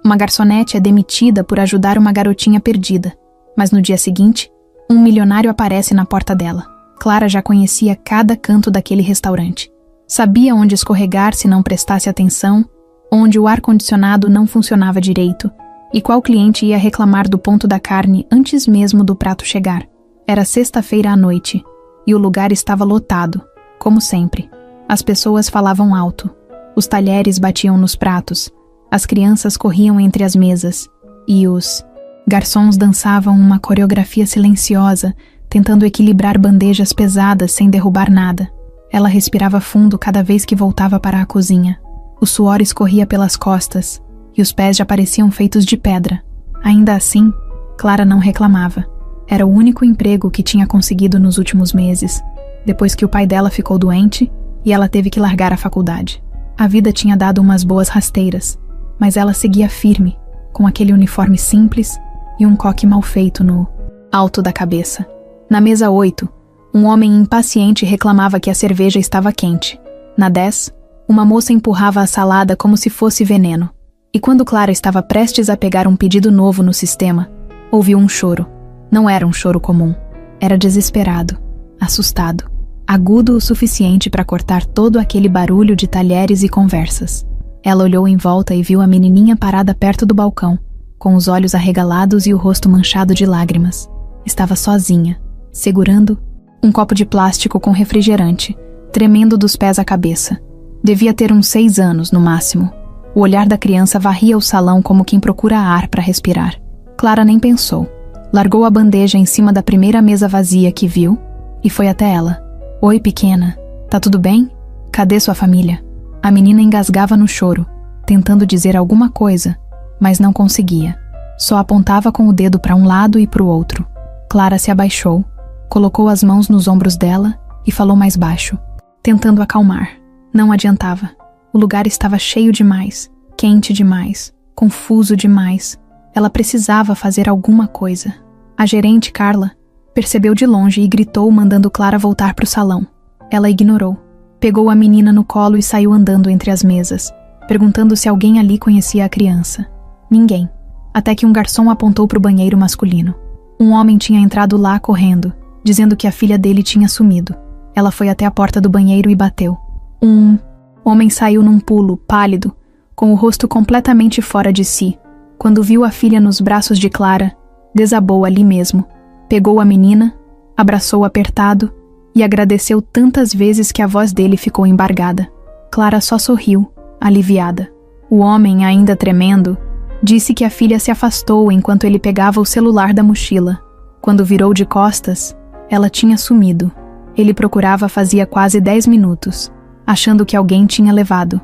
Uma garçonete é demitida por ajudar uma garotinha perdida, mas no dia seguinte, um milionário aparece na porta dela. Clara já conhecia cada canto daquele restaurante. Sabia onde escorregar se não prestasse atenção, onde o ar-condicionado não funcionava direito, e qual cliente ia reclamar do ponto da carne antes mesmo do prato chegar. Era sexta-feira à noite, e o lugar estava lotado, como sempre. As pessoas falavam alto, os talheres batiam nos pratos, as crianças corriam entre as mesas, e os garçons dançavam uma coreografia silenciosa, tentando equilibrar bandejas pesadas sem derrubar nada. Ela respirava fundo cada vez que voltava para a cozinha. O suor escorria pelas costas, e os pés já pareciam feitos de pedra. Ainda assim, Clara não reclamava. Era o único emprego que tinha conseguido nos últimos meses, depois que o pai dela ficou doente e ela teve que largar a faculdade. A vida tinha dado umas boas rasteiras, mas ela seguia firme, com aquele uniforme simples e um coque mal feito no alto da cabeça. Na mesa 8, um homem impaciente reclamava que a cerveja estava quente. Na 10, uma moça empurrava a salada como se fosse veneno. E quando Clara estava prestes a pegar um pedido novo no sistema, ouviu um choro. Não era um choro comum. Era desesperado, assustado, agudo o suficiente para cortar todo aquele barulho de talheres e conversas. Ela olhou em volta e viu a menininha parada perto do balcão, com os olhos arregalados e o rosto manchado de lágrimas. Estava sozinha, segurando um copo de plástico com refrigerante, tremendo dos pés à cabeça. Devia ter uns 6 anos, no máximo. O olhar da criança varria o salão como quem procura ar para respirar. Clara nem pensou. Largou a bandeja em cima da primeira mesa vazia que viu e foi até ela. Oi, pequena. Tá tudo bem? Cadê sua família? A menina engasgava no choro, tentando dizer alguma coisa, mas não conseguia. Só apontava com o dedo para um lado e para o outro. Clara se abaixou, colocou as mãos nos ombros dela e falou mais baixo, tentando acalmar. Não adiantava. O lugar estava cheio demais, quente demais, confuso demais. Ela precisava fazer alguma coisa. A gerente, Carla, percebeu de longe e gritou, mandando Clara voltar para o salão. Ela ignorou. Pegou a menina no colo e saiu andando entre as mesas, perguntando se alguém ali conhecia a criança. Ninguém. Até que um garçom apontou para o banheiro masculino. Um homem tinha entrado lá correndo, dizendo que a filha dele tinha sumido. Ela foi até a porta do banheiro e bateu. O homem saiu num pulo, pálido, com o rosto completamente fora de si. Quando viu a filha nos braços de Clara, desabou ali mesmo. Pegou a menina, abraçou apertado e agradeceu tantas vezes que a voz dele ficou embargada. Clara só sorriu, aliviada. O homem, ainda tremendo, disse que a filha se afastou enquanto ele pegava o celular da mochila. Quando virou de costas, ela tinha sumido. Ele procurava fazia quase 10 minutos, achando que alguém tinha levado.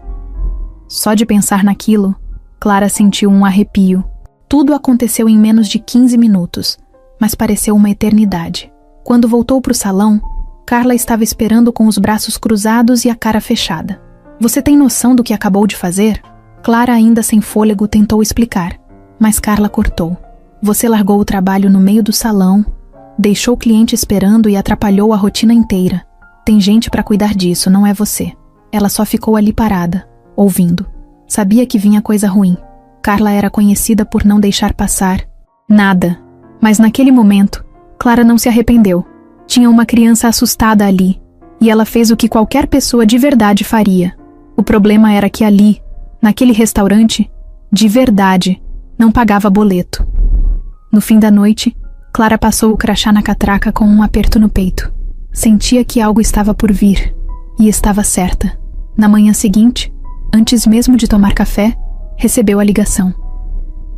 Só de pensar naquilo, Clara sentiu um arrepio. Tudo aconteceu em menos de 15 minutos, mas pareceu uma eternidade. Quando voltou para o salão, Carla estava esperando com os braços cruzados e a cara fechada. Você tem noção do que acabou de fazer? Clara, ainda sem fôlego, tentou explicar, mas Carla cortou. Você largou o trabalho no meio do salão, deixou o cliente esperando e atrapalhou a rotina inteira. Tem gente para cuidar disso, não é você. Ela só ficou ali parada, ouvindo. Sabia que vinha coisa ruim. Carla era conhecida por não deixar passar nada. Mas naquele momento, Clara não se arrependeu. Tinha uma criança assustada ali, e ela fez o que qualquer pessoa de verdade faria. O problema era que ali, naquele restaurante, de verdade, não pagava boleto. No fim da noite, Clara passou o crachá na catraca com um aperto no peito. Sentia que algo estava por vir, e estava certa. Na manhã seguinte, antes mesmo de tomar café, recebeu a ligação.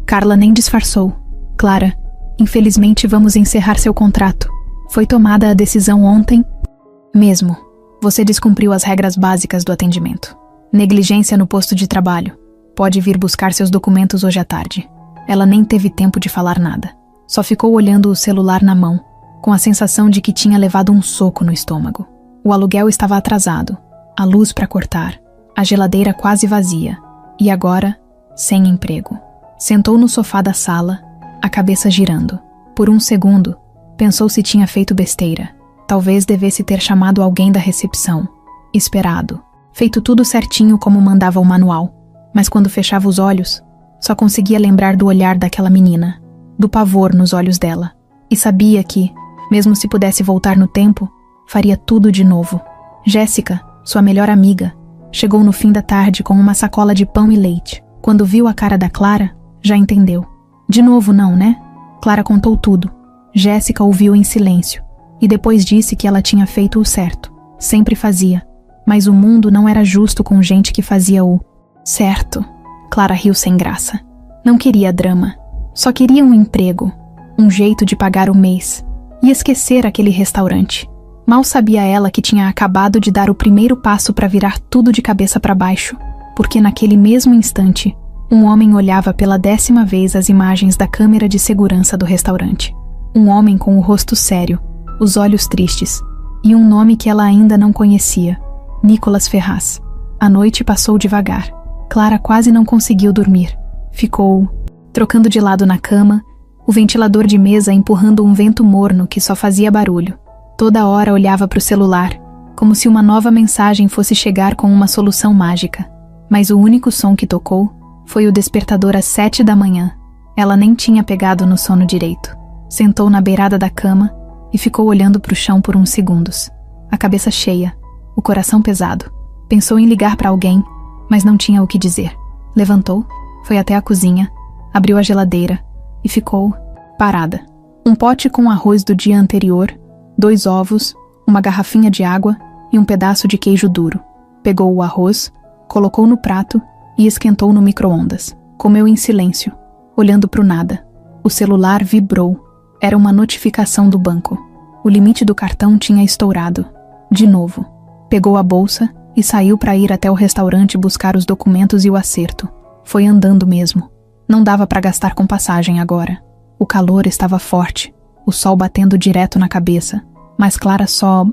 Carla nem disfarçou. Clara, infelizmente vamos encerrar seu contrato. Foi tomada a decisão ontem mesmo. Você descumpriu as regras básicas do atendimento. Negligência no posto de trabalho. Pode vir buscar seus documentos hoje à tarde. Ela nem teve tempo de falar nada. Só ficou olhando o celular na mão, com a sensação de que tinha levado um soco no estômago. O aluguel estava atrasado, a luz para cortar, a geladeira quase vazia, e agora, sem emprego. Sentou no sofá da sala, a cabeça girando. Por um segundo, pensou se tinha feito besteira. Talvez devesse ter chamado alguém da recepção, esperado, feito tudo certinho como mandava o manual. Mas quando fechava os olhos, Só conseguia lembrar do olhar daquela menina, do pavor nos olhos dela. E sabia que, mesmo se pudesse voltar no tempo, faria tudo de novo. Jéssica, sua melhor amiga, chegou no fim da tarde com uma sacola de pão e leite. Quando viu a cara da Clara, já entendeu. De novo não, né? Clara contou tudo. Jéssica ouviu em silêncio, e depois disse que ela tinha feito o certo. Sempre fazia. Mas o mundo não era justo com gente que fazia o certo. Clara riu sem graça. Não queria drama. Só queria um emprego, um jeito de pagar o mês, e esquecer aquele restaurante. Mal sabia ela que tinha acabado de dar o primeiro passo para virar tudo de cabeça para baixo, porque naquele mesmo instante, um homem olhava pela 10ª vez as imagens da câmera de segurança do restaurante. Um homem com o rosto sério, os olhos tristes, e um nome que ela ainda não conhecia, Nicolas Ferraz. A noite passou devagar. Clara quase não conseguiu dormir. Ficou, trocando de lado na cama, o ventilador de mesa empurrando um vento morno que só fazia barulho. Toda hora olhava para o celular, como se uma nova mensagem fosse chegar com uma solução mágica. Mas o único som que tocou foi o despertador às 7 da manhã. Ela nem tinha pegado no sono direito. Sentou na beirada da cama e ficou olhando para o chão por uns segundos. A cabeça cheia, o coração pesado. Pensou em ligar para alguém, mas não tinha o que dizer. Levantou, foi até a cozinha, abriu a geladeira e ficou parada. Um pote com arroz do dia anterior, 2 ovos, uma garrafinha de água e um pedaço de queijo duro. Pegou o arroz, colocou no prato e esquentou no micro-ondas. Comeu em silêncio, olhando para o nada. O celular vibrou. Era uma notificação do banco. O limite do cartão tinha estourado. De novo. Pegou a bolsa e saiu para ir até o restaurante buscar os documentos e o acerto. Foi andando mesmo. Não dava para gastar com passagem agora. O calor estava forte, o sol batendo direto na cabeça. Mas Clara só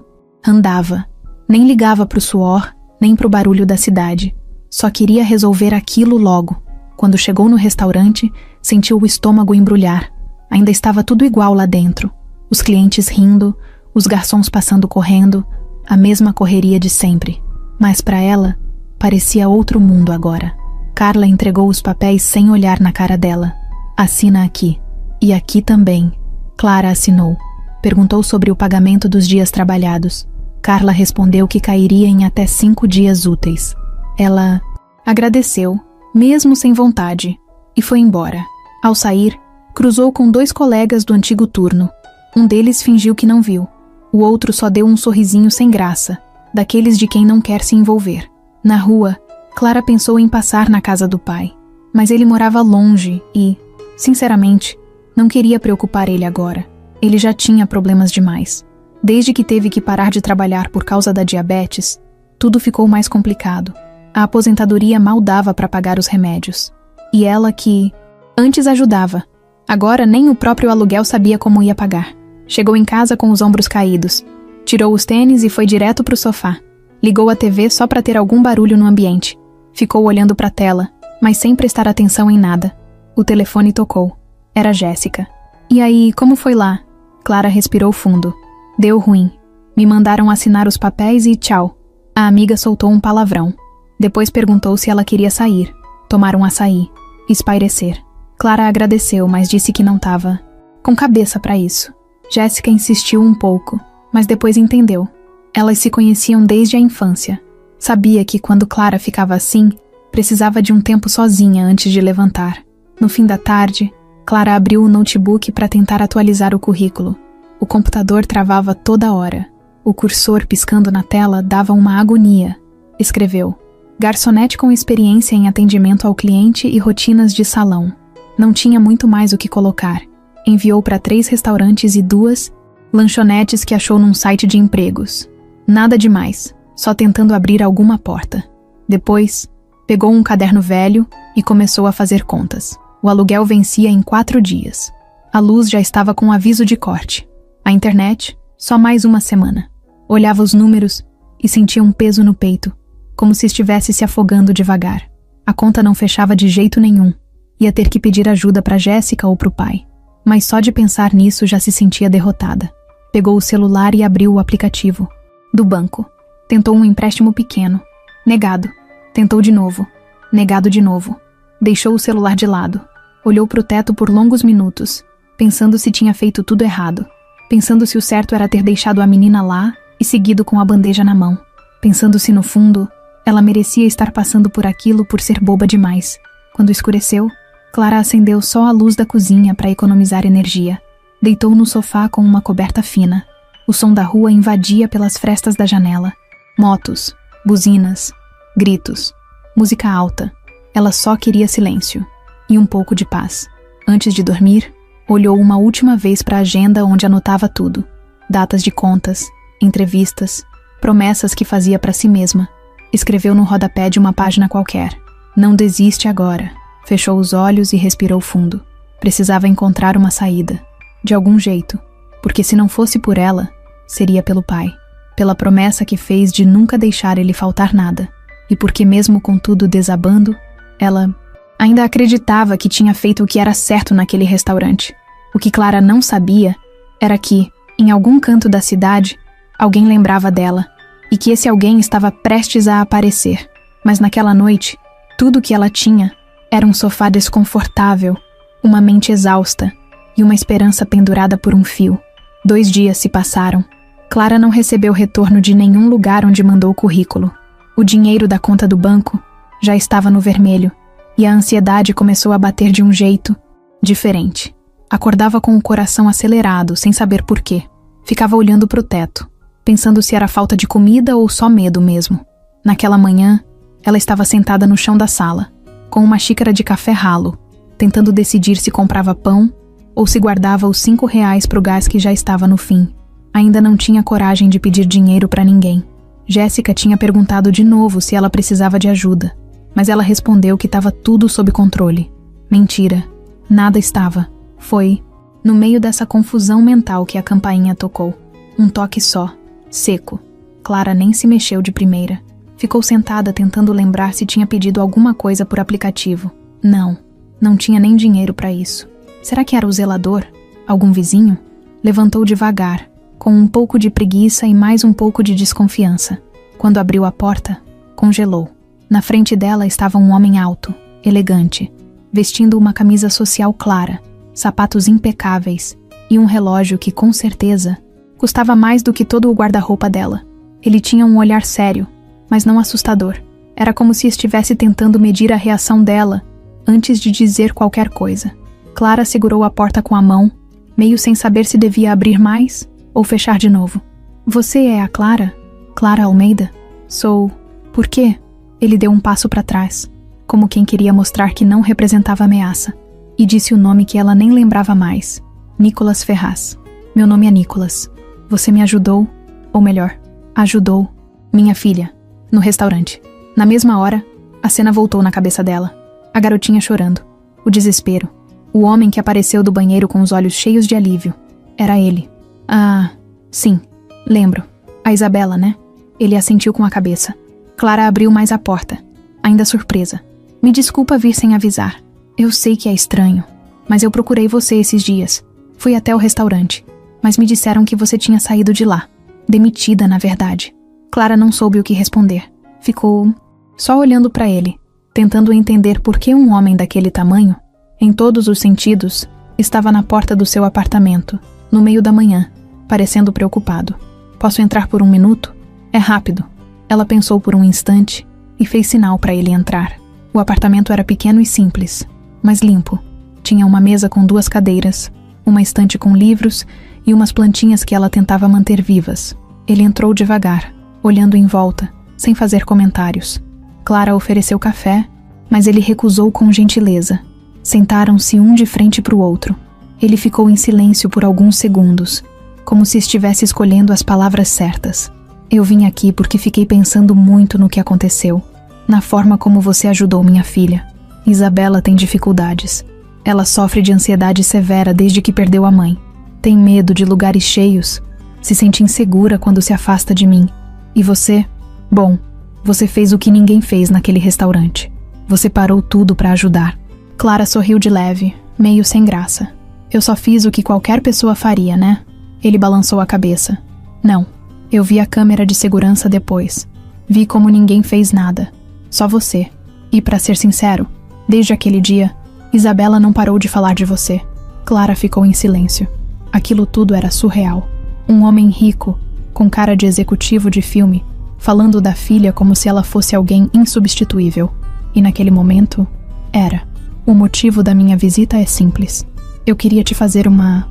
andava. Nem ligava para o suor, nem para o barulho da cidade. Só queria resolver aquilo logo. Quando chegou no restaurante, sentiu o estômago embrulhar. Ainda estava tudo igual lá dentro. Os clientes rindo, os garçons passando correndo, a mesma correria de sempre. Mas para ela, parecia outro mundo agora. Carla entregou os papéis sem olhar na cara dela. Assina aqui. E aqui também. Clara assinou. Perguntou sobre o pagamento dos dias trabalhados. Carla respondeu que cairia em até 5 dias úteis. Ela agradeceu, mesmo sem vontade, e foi embora. Ao sair, cruzou com 2 colegas do antigo turno. Um deles fingiu que não viu. O outro só deu um sorrisinho sem graça, daqueles de quem não quer se envolver. Na rua, Clara pensou em passar na casa do pai, mas ele morava longe e, sinceramente, não queria preocupar ele agora. Ele já tinha problemas demais. Desde que teve que parar de trabalhar por causa da diabetes, tudo ficou mais complicado. A aposentadoria mal dava para pagar os remédios. E ela que antes ajudava, agora nem o próprio aluguel sabia como ia pagar. Chegou em casa com os ombros caídos. Tirou os tênis e foi direto para o sofá. Ligou a TV só para ter algum barulho no ambiente. Ficou olhando para a tela, mas sem prestar atenção em nada. O telefone tocou. Era Jéssica. E aí, como foi lá? Clara respirou fundo. Deu ruim. Me mandaram assinar os papéis e tchau. A amiga soltou um palavrão. Depois perguntou se ela queria sair, tomar um açaí, espairecer. Clara agradeceu, mas disse que não estava com cabeça para isso. Jéssica insistiu um pouco, mas depois entendeu. Elas se conheciam desde a infância. Sabia que quando Clara ficava assim, precisava de um tempo sozinha antes de levantar. No fim da tarde, Clara abriu o notebook para tentar atualizar o currículo. O computador travava toda hora. O cursor piscando na tela dava uma agonia. Escreveu: garçonete com experiência em atendimento ao cliente e rotinas de salão. Não tinha muito mais o que colocar. Enviou para 3 restaurantes e 2 lanchonetes que achou num site de empregos. Nada demais, só tentando abrir alguma porta. Depois, pegou um caderno velho e começou a fazer contas. O aluguel vencia em 4 dias. A luz já estava com aviso de corte. A internet, só mais uma semana. Olhava os números e sentia um peso no peito, como se estivesse se afogando devagar. A conta não fechava de jeito nenhum. Ia ter que pedir ajuda para Jéssica ou para o pai. Mas só de pensar nisso já se sentia derrotada. Pegou o celular e abriu o aplicativo. Do banco. Tentou um empréstimo pequeno. Negado. Tentou de novo. Negado de novo. Deixou o celular de lado. Olhou para o teto por longos minutos, pensando se tinha feito tudo errado. Pensando se o certo era ter deixado a menina lá e seguido com a bandeja na mão. Pensando se, no fundo, ela merecia estar passando por aquilo por ser boba demais. Quando escureceu, Clara acendeu só a luz da cozinha para economizar energia. Deitou no sofá com uma coberta fina. O som da rua invadia pelas frestas da janela. Motos, buzinas, gritos, música alta. Ela só queria silêncio e um pouco de paz. Antes de dormir, olhou uma última vez para a agenda onde anotava tudo. Datas de contas, entrevistas, promessas que fazia para si mesma. Escreveu no rodapé de uma página qualquer. Não desiste agora. Fechou os olhos e respirou fundo. Precisava encontrar uma saída. De algum jeito. Porque se não fosse por ela, seria pelo pai. Pela promessa que fez de nunca deixar ele faltar nada. E porque mesmo com tudo desabando, ela ainda acreditava que tinha feito o que era certo naquele restaurante. O que Clara não sabia era que, em algum canto da cidade, alguém lembrava dela, e que esse alguém estava prestes a aparecer. Mas naquela noite, tudo o que ela tinha era um sofá desconfortável, uma mente exausta e uma esperança pendurada por um fio. 2 dias se passaram. Clara não recebeu retorno de nenhum lugar onde mandou o currículo. O dinheiro da conta do banco já estava no vermelho, e a ansiedade começou a bater de um jeito diferente. Acordava com o coração acelerado, sem saber por quê. Ficava olhando para o teto, pensando se era falta de comida ou só medo mesmo. Naquela manhã, ela estava sentada no chão da sala, com uma xícara de café ralo, tentando decidir se comprava pão ou se guardava os 5 reais para o gás que já estava no fim. Ainda não tinha coragem de pedir dinheiro para ninguém. Jéssica tinha perguntado de novo se ela precisava de ajuda, mas ela respondeu que estava tudo sob controle. Mentira, nada estava. Foi no meio dessa confusão mental que a campainha tocou. Um toque só, seco. Clara nem se mexeu de primeira. Ficou sentada tentando lembrar se tinha pedido alguma coisa por aplicativo. Não tinha nem dinheiro para isso. Será que era o zelador? Algum vizinho? Levantou devagar, com um pouco de preguiça e mais um pouco de desconfiança. Quando abriu a porta, congelou. Na frente dela estava um homem alto, elegante, vestindo uma camisa social clara, sapatos impecáveis e um relógio que, com certeza, custava mais do que todo o guarda-roupa dela. Ele tinha um olhar sério, mas não assustador. Era como se estivesse tentando medir a reação dela antes de dizer qualquer coisa. Clara segurou a porta com a mão, meio sem saber se devia abrir mais ou fechar de novo. Você é a Clara? Clara Almeida? Sou. Por quê? Ele deu um passo para trás, como quem queria mostrar que não representava ameaça, e disse o nome que ela nem lembrava mais. Nicolas Ferraz. Meu nome é Nicolas. Você me ajudou, ou melhor, ajudou, minha filha, no restaurante. Na mesma hora, a cena voltou na cabeça dela. A garotinha chorando. O desespero. O homem que apareceu do banheiro com os olhos cheios de alívio. Era ele. Ah, sim, lembro. A Isabela, né? Ele assentiu com a cabeça. Clara abriu mais a porta, ainda surpresa. Me desculpa vir sem avisar. Eu sei que é estranho, mas eu procurei você esses dias. Fui até o restaurante, mas me disseram que você tinha saído de lá. Demitida, na verdade. Clara não soube o que responder. Ficou só olhando para ele, tentando entender por que um homem daquele tamanho, em todos os sentidos, estava na porta do seu apartamento, no meio da manhã, parecendo preocupado. Posso entrar por 1 minuto? É rápido. Ela pensou por um instante e fez sinal para ele entrar. O apartamento era pequeno e simples, mas limpo. Tinha uma mesa com 2 cadeiras, uma estante com livros e umas plantinhas que ela tentava manter vivas. Ele entrou devagar, olhando em volta, sem fazer comentários. Clara ofereceu café, mas ele recusou com gentileza. Sentaram-se um de frente para o outro. Ele ficou em silêncio por alguns segundos, como se estivesse escolhendo as palavras certas. Eu vim aqui porque fiquei pensando muito no que aconteceu, na forma como você ajudou minha filha. Isabela tem dificuldades. Ela sofre de ansiedade severa desde que perdeu a mãe. Tem medo de lugares cheios. Se sente insegura quando se afasta de mim. E você? Bom, você fez o que ninguém fez naquele restaurante. Você parou tudo para ajudar. Clara sorriu de leve, meio sem graça. Eu só fiz o que qualquer pessoa faria, né? Ele balançou a cabeça. Não. Eu vi a câmera de segurança depois. Vi como ninguém fez nada. Só você. E, para ser sincero, Desde aquele dia, Isabela não parou de falar de você. Clara ficou em silêncio. Aquilo tudo era surreal. Um homem rico, com cara de executivo de filme, falando da filha como se ela fosse alguém insubstituível. E naquele momento, era. O motivo da minha visita é simples. Eu queria te fazer uma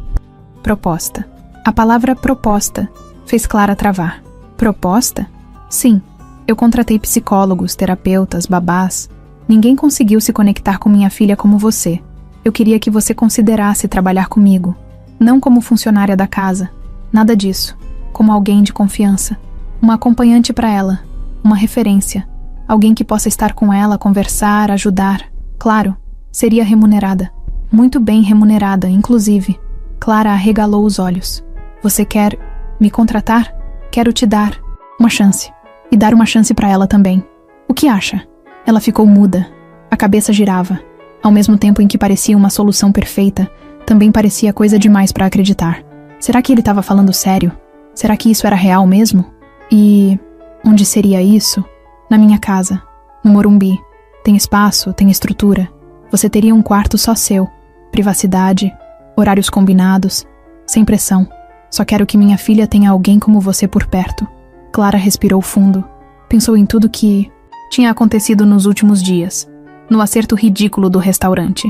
proposta. A palavra proposta fez Clara travar. Proposta? Sim. Eu contratei psicólogos, terapeutas, babás. Ninguém conseguiu se conectar com minha filha como você. Eu queria que você considerasse trabalhar comigo. Não como funcionária da casa. Nada disso. Como alguém de confiança. Uma acompanhante para ela. Uma referência. Alguém que possa estar com ela, conversar, ajudar. Claro, seria remunerada. Muito bem remunerada, inclusive. Clara arregalou os olhos. Você quer me contratar? Quero te dar uma chance. E dar uma chance para ela também. O que acha? Ela ficou muda. A cabeça girava. Ao mesmo tempo em que parecia uma solução perfeita, também parecia coisa demais para acreditar. Será que ele estava falando sério? Será que isso era real mesmo? E onde seria isso? Na minha casa, no Morumbi. Tem espaço, tem estrutura. Você teria um quarto só seu. Privacidade, horários combinados, sem pressão. Só quero que minha filha tenha alguém como você por perto. Clara respirou fundo. Pensou em tudo que tinha acontecido nos últimos dias. No acerto ridículo do restaurante.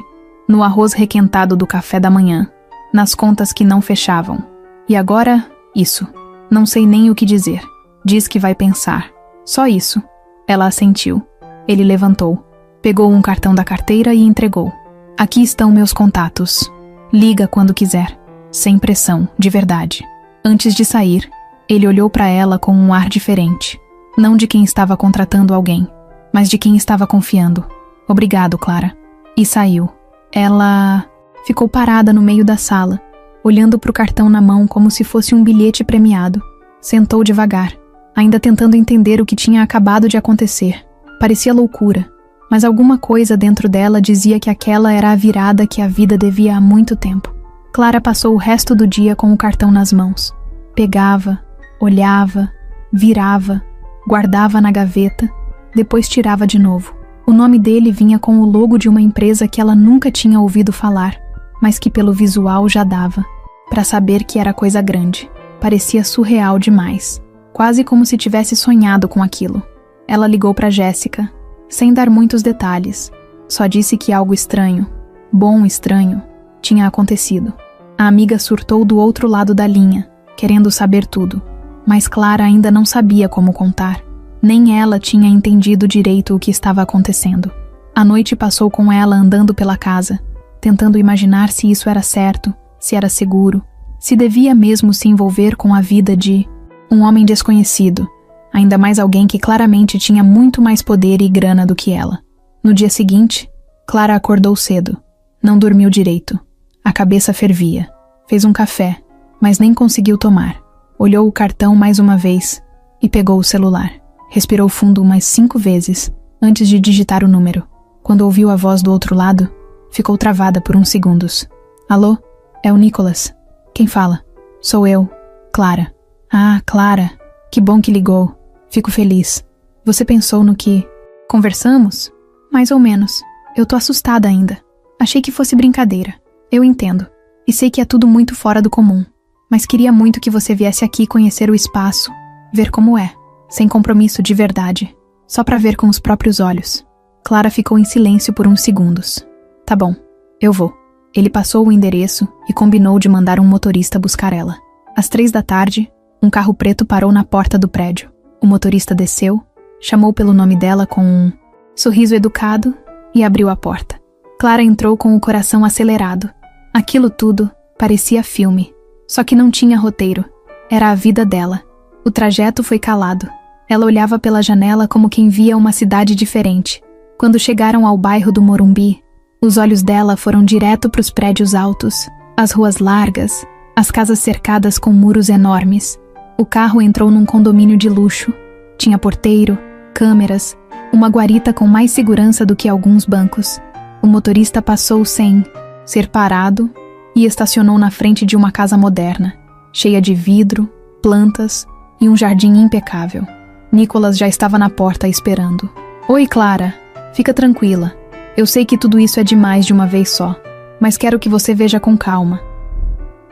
No arroz requentado do café da manhã. Nas contas que não fechavam. E agora, isso. Não sei nem o que dizer. Diz que vai pensar. Só isso. Ela assentiu. Ele levantou. Pegou um cartão da carteira e entregou. Aqui estão meus contatos. Liga quando quiser. Sem pressão, de verdade. Antes de sair, ele olhou para ela com um ar diferente. Não de quem estava contratando alguém, mas de quem estava confiando. Obrigado, Clara. E saiu. Ela ficou parada no meio da sala, olhando para o cartão na mão como se fosse um bilhete premiado. Sentou devagar, ainda tentando entender o que tinha acabado de acontecer. Parecia loucura, mas alguma coisa dentro dela dizia que aquela era a virada que a vida devia há muito tempo. Clara passou o resto do dia com o cartão nas mãos. Pegava, olhava, virava, guardava na gaveta, depois tirava de novo. O nome dele vinha com o logo de uma empresa que ela nunca tinha ouvido falar, mas que pelo visual já dava para saber que era coisa grande. Parecia surreal demais, quase como se tivesse sonhado com aquilo. Ela ligou para Jéssica, sem dar muitos detalhes. Só disse que algo estranho, bom estranho, tinha acontecido. A amiga surtou do outro lado da linha, querendo saber tudo, mas Clara ainda não sabia como contar. Nem ela tinha entendido direito o que estava acontecendo. A noite passou com ela andando pela casa, tentando imaginar se isso era certo, se era seguro, se devia mesmo se envolver com a vida de um homem desconhecido, ainda mais alguém que claramente tinha muito mais poder e grana do que ela. No dia seguinte, Clara acordou cedo. Não dormiu direito. A cabeça fervia. Fez um café, mas nem conseguiu tomar. Olhou o cartão mais uma vez e pegou o celular. Respirou fundo umas 5 vezes antes de digitar o número. Quando ouviu a voz do outro lado, ficou travada por uns segundos. Alô? É o Nicolas. Quem fala? Sou eu, Clara. Ah, Clara. Que bom que ligou. Fico feliz. Você pensou no que conversamos? Mais ou menos. Eu tô assustada ainda. Achei que fosse brincadeira. Eu entendo. E sei que é tudo muito fora do comum. Mas queria muito que você viesse aqui conhecer o espaço, ver como é, sem compromisso de verdade, só pra ver com os próprios olhos. Clara ficou em silêncio por uns segundos. Tá bom, eu vou. Ele passou o endereço e combinou de mandar um motorista buscar ela. Às 3 da tarde, um carro preto parou na porta do prédio. O motorista desceu, chamou pelo nome dela com um sorriso educado e abriu a porta. Clara entrou com o coração acelerado. Aquilo tudo parecia filme, só que não tinha roteiro. Era a vida dela. O trajeto foi calado. Ela olhava pela janela como quem via uma cidade diferente. Quando chegaram ao bairro do Morumbi, os olhos dela foram direto para os prédios altos, as ruas largas, as casas cercadas com muros enormes. O carro entrou num condomínio de luxo. Tinha porteiro, câmeras, uma guarita com mais segurança do que alguns bancos. O motorista passou sem ser parado e estacionou na frente de uma casa moderna, cheia de vidro, plantas e um jardim impecável. Nicolas já estava na porta esperando. Oi, Clara. Fica tranquila. Eu sei que tudo isso é demais de uma vez só, mas quero que você veja com calma.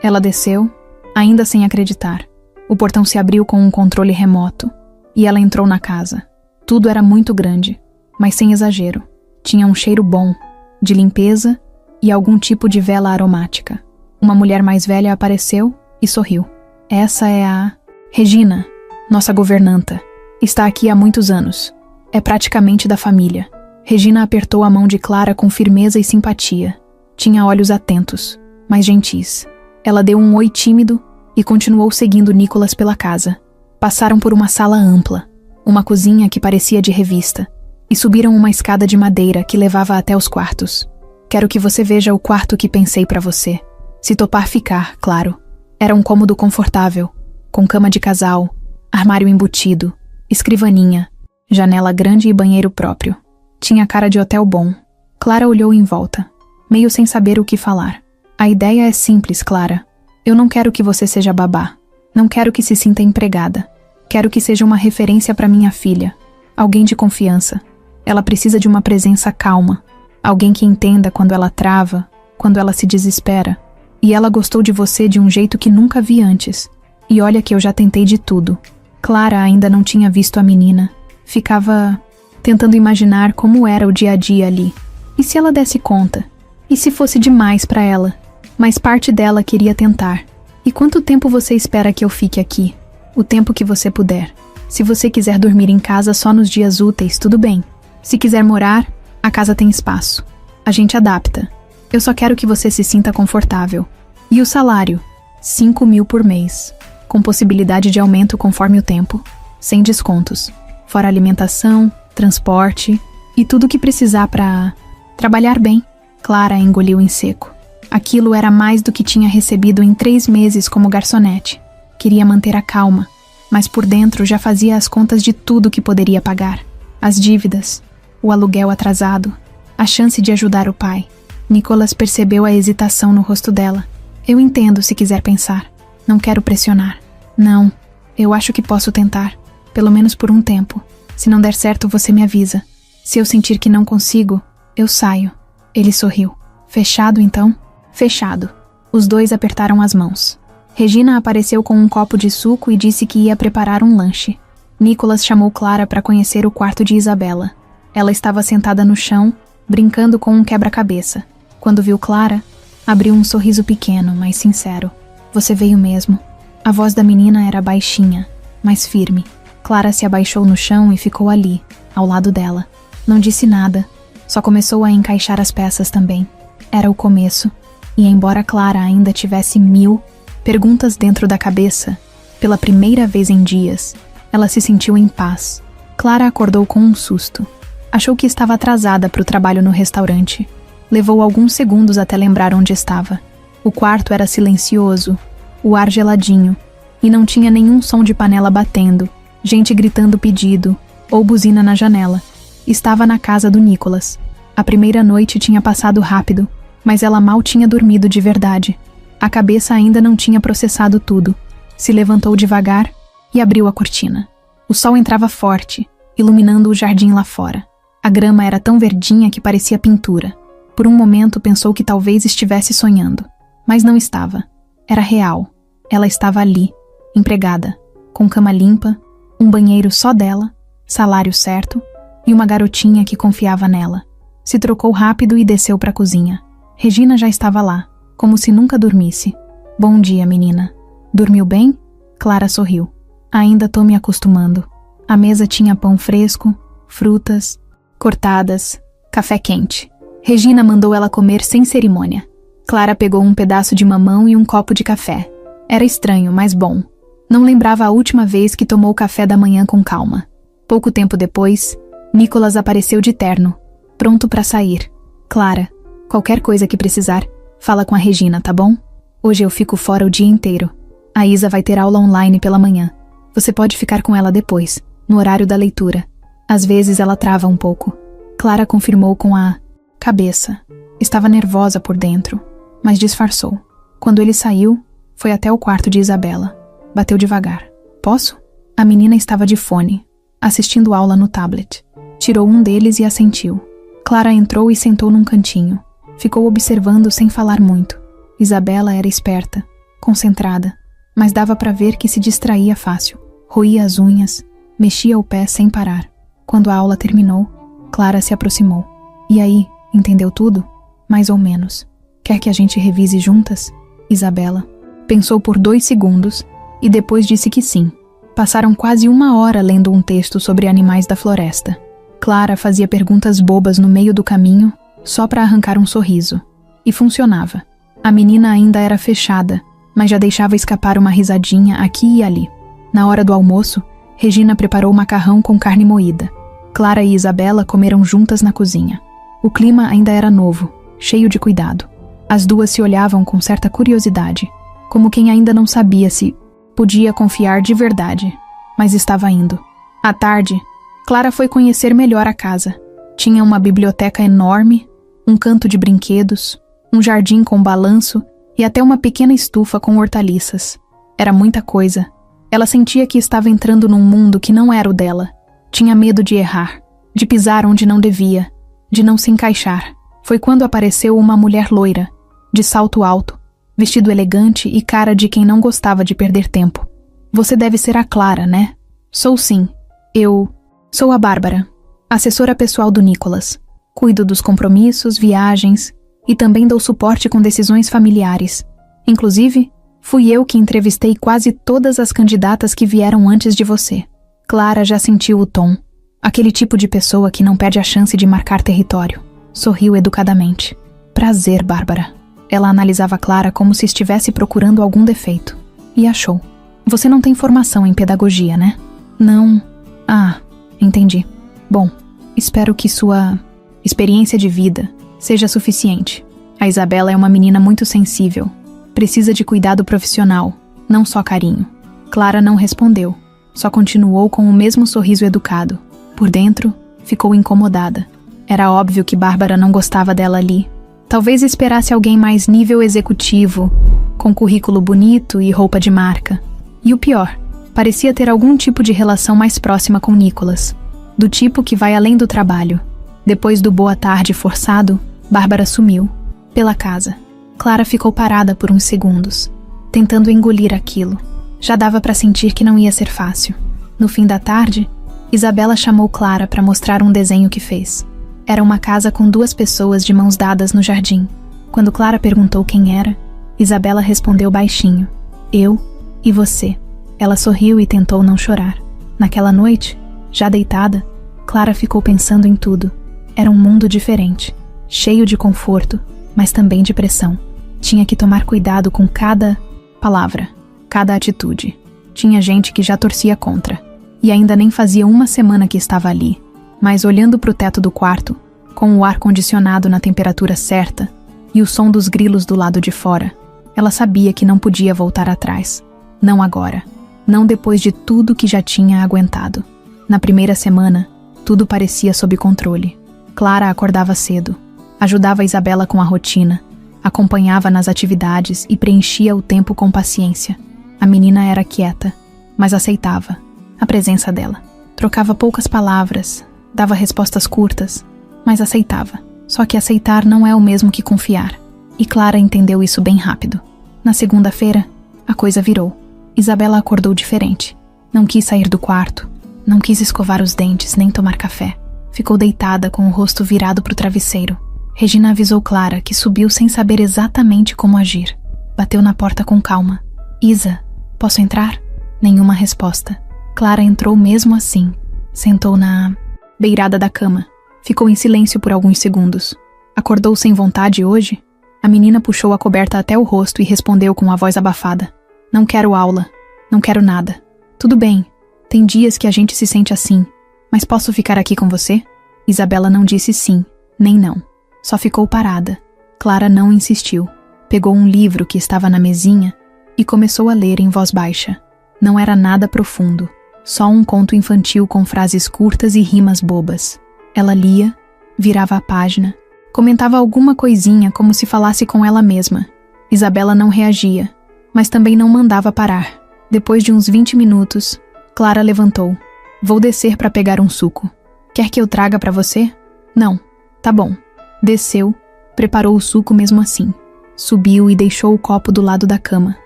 Ela desceu, ainda sem acreditar. O portão se abriu com um controle remoto, e ela entrou na casa. Tudo era muito grande, mas sem exagero. Tinha um cheiro bom, de limpeza e algum tipo de vela aromática. Uma mulher mais velha apareceu e sorriu. Essa é a Regina, nossa governanta. Está aqui há muitos anos. É praticamente da família. Regina apertou a mão de Clara com firmeza e simpatia. Tinha olhos atentos, mas gentis. Ela deu um oi tímido e continuou seguindo Nicholas pela casa. Passaram por uma sala ampla, uma cozinha que parecia de revista, e subiram uma escada de madeira que levava até os quartos. Quero que você veja o quarto que pensei para você. Se topar ficar, claro. Era um cômodo confortável, com cama de casal, armário embutido, escrivaninha, janela grande e banheiro próprio. Tinha cara de hotel bom. Clara olhou em volta, meio sem saber o que falar. A ideia é simples, Clara. Eu não quero que você seja babá. Não quero que se sinta empregada. Quero que seja uma referência para minha filha. Alguém de confiança. Ela precisa de uma presença calma. Alguém que entenda quando ela trava, quando ela se desespera. E ela gostou de você de um jeito que nunca vi antes. E olha que eu já tentei de tudo. Clara ainda não tinha visto a menina. Ficava tentando imaginar como era o dia a dia ali. E se ela desse conta? E se fosse demais para ela? Mas parte dela queria tentar. E quanto tempo você espera que eu fique aqui? O tempo que você puder. Se você quiser dormir em casa só nos dias úteis, tudo bem. Se quiser morar, a casa tem espaço. A gente adapta. Eu só quero que você se sinta confortável. E o salário? 5.000 por mês. Com possibilidade de aumento conforme o tempo. Sem descontos. Fora alimentação, transporte e tudo que precisar para trabalhar bem. Clara engoliu em seco. Aquilo era mais do que tinha recebido em 3 meses como garçonete. Queria manter a calma, mas por dentro já fazia as contas de tudo que poderia pagar. As dívidas, o aluguel atrasado, a chance de ajudar o pai. Nicholas percebeu a hesitação no rosto dela. Eu entendo se quiser pensar. Não quero pressionar. Não, eu acho que posso tentar. Pelo menos por um tempo. Se não der certo, você me avisa. Se eu sentir que não consigo, eu saio. Ele sorriu. Fechado, então? Fechado. Os dois apertaram as mãos. Regina apareceu com um copo de suco e disse que ia preparar um lanche. Nicholas chamou Clara para conhecer o quarto de Isabela. Ela estava sentada no chão, brincando com um quebra-cabeça. Quando viu Clara, abriu um sorriso pequeno, mas sincero. Você veio mesmo. A voz da menina era baixinha, mas firme. Clara se abaixou no chão e ficou ali, ao lado dela. Não disse nada, só começou a encaixar as peças também. Era o começo, e embora Clara ainda tivesse 1000 perguntas dentro da cabeça, pela primeira vez em dias, ela se sentiu em paz. Clara acordou com um susto. Achou que estava atrasada para o trabalho no restaurante. Levou alguns segundos até lembrar onde estava. O quarto era silencioso, o ar geladinho, e não tinha nenhum som de panela batendo, gente gritando pedido, ou buzina na janela. Estava na casa do Nicholas. A primeira noite tinha passado rápido, mas ela mal tinha dormido de verdade. A cabeça ainda não tinha processado tudo. Se levantou devagar e abriu a cortina. O sol entrava forte, iluminando o jardim lá fora. A grama era tão verdinha que parecia pintura. Por um momento pensou que talvez estivesse sonhando. Mas não estava. Era real. Ela estava ali, empregada, com cama limpa, um banheiro só dela, salário certo e uma garotinha que confiava nela. Se trocou rápido e desceu para a cozinha. Regina já estava lá, como se nunca dormisse. Bom dia, menina. Dormiu bem? Clara sorriu. Ainda tô me acostumando. A mesa tinha pão fresco, frutas, cortadas, café quente. Regina mandou ela comer sem cerimônia. Clara pegou um pedaço de mamão e um copo de café. Era estranho, mas bom. Não lembrava a última vez que tomou café da manhã com calma. Pouco tempo depois, Nicholas apareceu de terno, pronto para sair. Clara, qualquer coisa que precisar, fala com a Regina, tá bom? Hoje eu fico fora o dia inteiro. A Isa vai ter aula online pela manhã. Você pode ficar com ela depois, no horário da leitura. Às vezes ela trava um pouco. Clara confirmou com a cabeça. Estava nervosa por dentro, mas disfarçou. Quando ele saiu, foi até o quarto de Isabela. Bateu devagar. Posso? A menina estava de fone, assistindo aula no tablet. Tirou um deles e assentiu. Clara entrou e sentou num cantinho. Ficou observando sem falar muito. Isabela era esperta, concentrada, mas dava para ver que se distraía fácil. Roía as unhas, mexia o pé sem parar. Quando a aula terminou, Clara se aproximou. E aí, entendeu tudo? Mais ou menos. Quer que a gente revise juntas? Isabela pensou por 2 segundos e depois disse que sim. Passaram quase 1 hora lendo um texto sobre animais da floresta. Clara fazia perguntas bobas no meio do caminho, só para arrancar um sorriso. E funcionava. A menina ainda era fechada, mas já deixava escapar uma risadinha aqui e ali. Na hora do almoço, Regina preparou macarrão com carne moída. Clara e Isabela comeram juntas na cozinha. O clima ainda era novo, cheio de cuidado. As duas se olhavam com certa curiosidade, como quem ainda não sabia se podia confiar de verdade, mas estava indo. À tarde, Clara foi conhecer melhor a casa. Tinha uma biblioteca enorme, um canto de brinquedos, um jardim com balanço e até uma pequena estufa com hortaliças. Era muita coisa. Ela sentia que estava entrando num mundo que não era o dela. Tinha medo de errar, de pisar onde não devia, de não se encaixar. Foi quando apareceu uma mulher loira, de salto alto, vestido elegante e cara de quem não gostava de perder tempo. Você deve ser a Clara, né? Sou sim. Eu sou a Bárbara, assessora pessoal do Nicolas. Cuido dos compromissos, viagens e também dou suporte com decisões familiares. Inclusive, fui eu que entrevistei quase todas as candidatas que vieram antes de você. Clara já sentiu o tom. Aquele tipo de pessoa que não perde a chance de marcar território. Sorriu educadamente. Prazer, Bárbara. Ela analisava Clara como se estivesse procurando algum defeito. E achou. Você não tem formação em pedagogia, né? Não. Ah, entendi. Bom, espero que sua experiência de vida seja suficiente. A Isabela é uma menina muito sensível. Precisa de cuidado profissional, não só carinho. Clara não respondeu. Só continuou com o mesmo sorriso educado. Por dentro, ficou incomodada. Era óbvio que Bárbara não gostava dela ali. Talvez esperasse alguém mais nível executivo, com currículo bonito e roupa de marca. E o pior, parecia ter algum tipo de relação mais próxima com Nicolas. Do tipo que vai além do trabalho. Depois do boa tarde forçado, Bárbara sumiu. Pela casa. Clara ficou parada por uns segundos, tentando engolir aquilo. Já dava para sentir que não ia ser fácil. No fim da tarde, Isabela chamou Clara para mostrar um desenho que fez. Era uma casa com 2 pessoas de mãos dadas no jardim. Quando Clara perguntou quem era, Isabela respondeu baixinho. Eu e você. Ela sorriu e tentou não chorar. Naquela noite, já deitada, Clara ficou pensando em tudo. Era um mundo diferente, cheio de conforto, mas também de pressão. Tinha que tomar cuidado com cada palavra, cada atitude. Tinha gente que já torcia contra. E ainda nem fazia 1 semana que estava ali. Mas olhando para o teto do quarto, com o ar-condicionado na temperatura certa e o som dos grilos do lado de fora, ela sabia que não podia voltar atrás. Não agora. Não depois de tudo que já tinha aguentado. Na primeira semana, tudo parecia sob controle. Clara acordava cedo, ajudava a Isabela com a rotina, acompanhava nas atividades e preenchia o tempo com paciência. A menina era quieta, mas aceitava a presença dela. Trocava poucas palavras, dava respostas curtas, mas aceitava. Só que aceitar não é o mesmo que confiar. E Clara entendeu isso bem rápido. Na segunda-feira, a coisa virou. Isabela acordou diferente. Não quis sair do quarto, não quis escovar os dentes nem tomar café. Ficou deitada com o rosto virado para o travesseiro. Regina avisou Clara que subiu sem saber exatamente como agir. Bateu na porta com calma. Isa, posso entrar? Nenhuma resposta. Clara entrou mesmo assim. Sentou na beirada da cama. Ficou em silêncio por alguns segundos. Acordou sem vontade hoje? A menina puxou a coberta até o rosto e respondeu com a voz abafada. Não quero aula. Não quero nada. Tudo bem. Tem dias que a gente se sente assim. Mas posso ficar aqui com você? Isabela não disse sim, nem não. Só ficou parada. Clara não insistiu. Pegou um livro que estava na mesinha e começou a ler em voz baixa. Não era nada profundo. Só um conto infantil com frases curtas e rimas bobas. Ela lia, virava a página, comentava alguma coisinha como se falasse com ela mesma. Isabela não reagia, mas também não mandava parar. Depois de uns 20 minutos, Clara levantou. Vou descer para pegar um suco. Quer que eu traga para você? Não. Tá bom. Desceu, preparou o suco mesmo assim. Subiu e deixou o copo do lado da cama,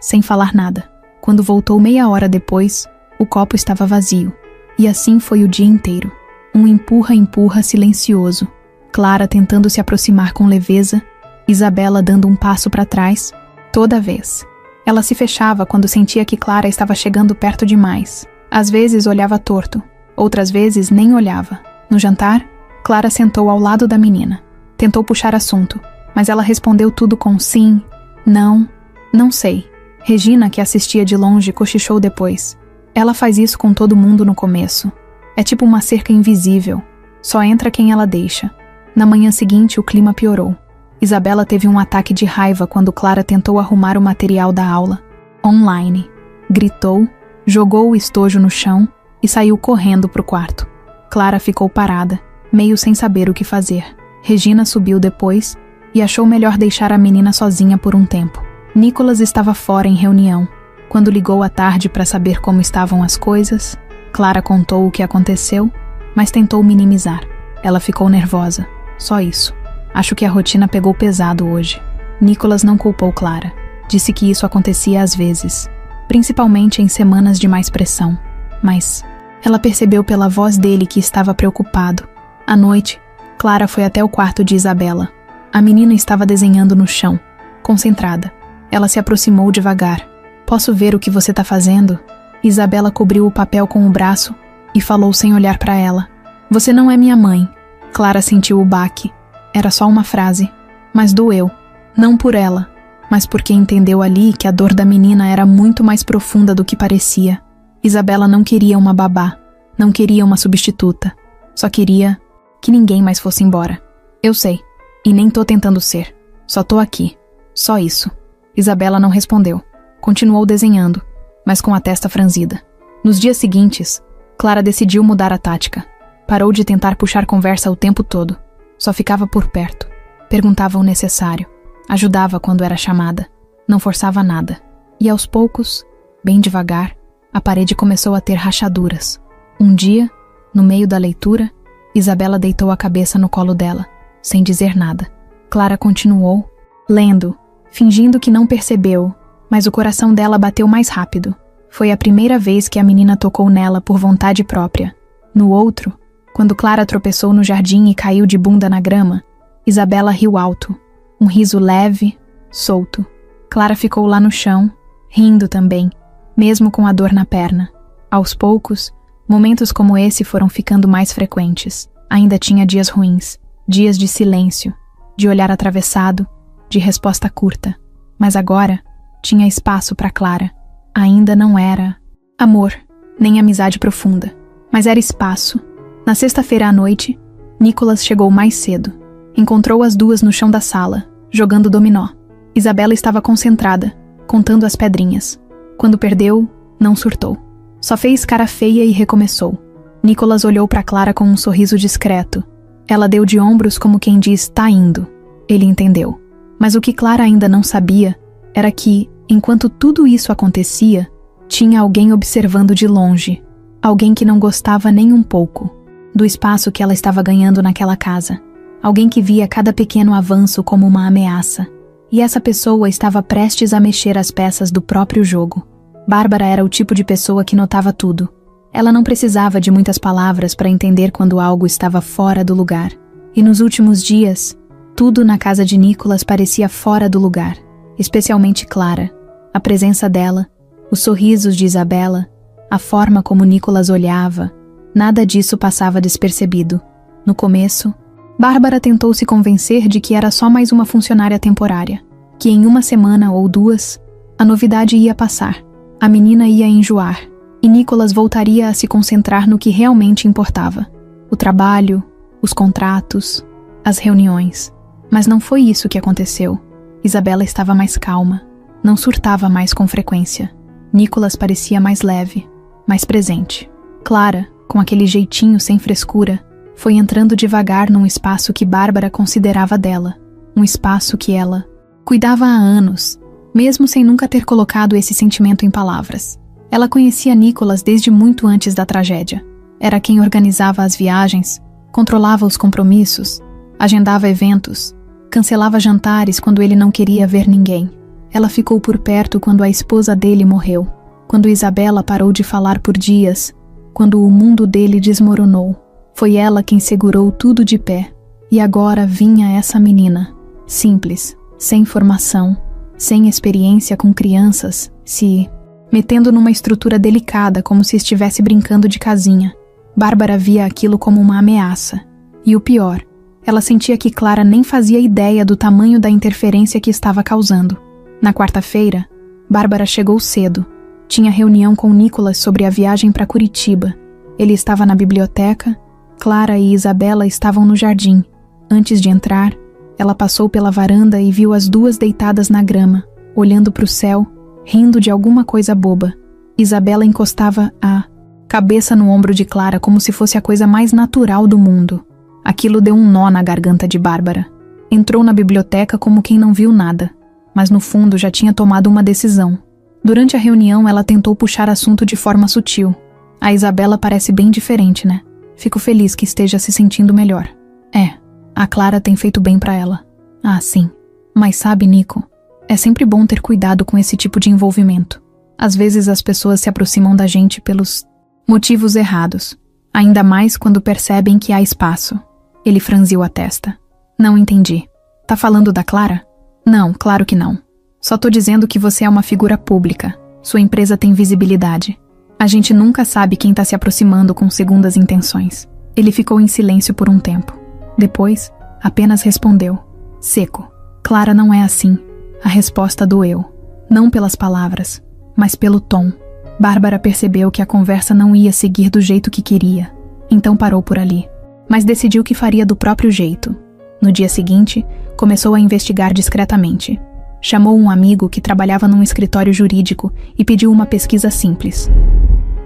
sem falar nada. Quando voltou meia hora depois, o copo estava vazio. E assim foi o dia inteiro. Um empurra-empurra silencioso. Clara tentando se aproximar com leveza, Isabela dando um passo para trás, toda vez. Ela se fechava quando sentia que Clara estava chegando perto demais. Às vezes olhava torto, outras vezes nem olhava. No jantar, Clara sentou ao lado da menina. Tentou puxar assunto, mas ela respondeu tudo com sim, não, não sei. Regina, que assistia de longe, cochichou depois. Ela faz isso com todo mundo no começo. É tipo uma cerca invisível. Só entra quem ela deixa. Na manhã seguinte, o clima piorou. Isabela teve um ataque de raiva quando Clara tentou arrumar o material da aula. Online. Gritou, jogou o estojo no chão e saiu correndo pro quarto. Clara ficou parada, meio sem saber o que fazer. Regina subiu depois e achou melhor deixar a menina sozinha por um tempo. Nicolas estava fora em reunião. Quando ligou à tarde para saber como estavam as coisas, Clara contou o que aconteceu, mas tentou minimizar. Ela ficou nervosa. Só isso. Acho que a rotina pegou pesado hoje. Nicolas não culpou Clara. Disse que isso acontecia às vezes, principalmente em semanas de mais pressão. Mas ela percebeu pela voz dele que estava preocupado. À noite, Clara foi até o quarto de Isabela. A menina estava desenhando no chão, concentrada. Ela se aproximou devagar. Posso ver o que você está fazendo? Isabela cobriu o papel com o braço e falou sem olhar para ela. Você não é minha mãe. Clara sentiu o baque. Era só uma frase, mas doeu. Não por ela, mas porque entendeu ali que a dor da menina era muito mais profunda do que parecia. Isabela não queria uma babá, não queria uma substituta. Só queria que ninguém mais fosse embora. Eu sei, e nem tô tentando ser. Só tô aqui. Só isso. Isabela não respondeu. Continuou desenhando, mas com a testa franzida. Nos dias seguintes, Clara decidiu mudar a tática. Parou de tentar puxar conversa o tempo todo. Só ficava por perto. Perguntava o necessário. Ajudava quando era chamada. Não forçava nada. E aos poucos, bem devagar, a parede começou a ter rachaduras. Um dia, no meio da leitura, Isabela deitou a cabeça no colo dela, sem dizer nada. Clara continuou, lendo, fingindo que não percebeu, mas o coração dela bateu mais rápido. Foi a primeira vez que a menina tocou nela por vontade própria. No outro, quando Clara tropeçou no jardim e caiu de bunda na grama, Isabela riu alto, um riso leve, solto. Clara ficou lá no chão, rindo também, mesmo com a dor na perna. Aos poucos, momentos como esse foram ficando mais frequentes. Ainda tinha dias ruins, dias de silêncio, de olhar atravessado, de resposta curta. Mas agora, tinha espaço para Clara. Ainda não era amor, nem amizade profunda, mas era espaço. Na sexta-feira à noite, Nicolas chegou mais cedo. Encontrou as duas no chão da sala, jogando dominó. Isabela estava concentrada, contando as pedrinhas. Quando perdeu, não surtou. Só fez cara feia e recomeçou. Nicolas olhou para Clara com um sorriso discreto. Ela deu de ombros como quem diz, tá indo. Ele entendeu. Mas o que Clara ainda não sabia era que, enquanto tudo isso acontecia, tinha alguém observando de longe. Alguém que não gostava nem um pouco do espaço que ela estava ganhando naquela casa. Alguém que via cada pequeno avanço como uma ameaça. E essa pessoa estava prestes a mexer as peças do próprio jogo. Bárbara era o tipo de pessoa que notava tudo. Ela não precisava de muitas palavras para entender quando algo estava fora do lugar. E nos últimos dias, tudo na casa de Nicolas parecia fora do lugar. Especialmente Clara. A presença dela, os sorrisos de Isabela, a forma como Nicolas olhava, nada disso passava despercebido. No começo, Bárbara tentou se convencer de que era só mais uma funcionária temporária, que em uma semana ou duas, a novidade ia passar, a menina ia enjoar, e Nicolas voltaria a se concentrar no que realmente importava: o trabalho, os contratos, as reuniões. Mas não foi isso que aconteceu. Isabela estava mais calma, não surtava mais com frequência. Nicolas parecia mais leve, mais presente. Clara, com aquele jeitinho sem frescura, foi entrando devagar num espaço que Bárbara considerava dela, um espaço que ela cuidava há anos, mesmo sem nunca ter colocado esse sentimento em palavras. Ela conhecia Nicolas desde muito antes da tragédia. Era quem organizava as viagens, controlava os compromissos, Agendava eventos, cancelava jantares quando ele não queria ver ninguém. Ela ficou por perto quando a esposa dele morreu, quando Isabela parou de falar por dias, quando o mundo dele desmoronou. Foi ela quem segurou tudo de pé. E agora vinha essa menina, simples, sem formação, sem experiência com crianças, se metendo numa estrutura delicada como se estivesse brincando de casinha. Bárbara via aquilo como uma ameaça. E o pior, ela sentia que Clara nem fazia ideia do tamanho da interferência que estava causando. Na quarta-feira, Bárbara chegou cedo. Tinha reunião com Nicolas sobre a viagem para Curitiba. Ele estava na biblioteca, Clara e Isabela estavam no jardim. Antes de entrar, ela passou pela varanda e viu as duas deitadas na grama, olhando para o céu, rindo de alguma coisa boba. Isabela encostava a cabeça no ombro de Clara como se fosse a coisa mais natural do mundo. Aquilo deu um nó na garganta de Bárbara. Entrou na biblioteca como quem não viu nada, mas no fundo já tinha tomado uma decisão. Durante a reunião, ela tentou puxar assunto de forma sutil. A Isabela parece bem diferente, né? Fico feliz que esteja se sentindo melhor. A Clara tem feito bem pra ela. Ah, sim. Mas sabe, Nico, é sempre bom ter cuidado com esse tipo de envolvimento. Às vezes as pessoas se aproximam da gente pelos motivos errados, ainda mais quando percebem que há espaço. Ele franziu a testa. Não entendi. Tá falando da Clara? Não, claro que não. Só tô dizendo que você é uma figura pública. Sua empresa tem visibilidade. A gente nunca sabe quem tá se aproximando com segundas intenções. Ele ficou em silêncio por um tempo. Depois, apenas respondeu, seco. Clara não é assim. A resposta doeu. Não pelas palavras, mas pelo tom. Bárbara percebeu que a conversa não ia seguir do jeito que queria. Então parou por ali. Mas decidiu que faria do próprio jeito. No dia seguinte, começou a investigar discretamente. Chamou um amigo que trabalhava num escritório jurídico e pediu uma pesquisa simples.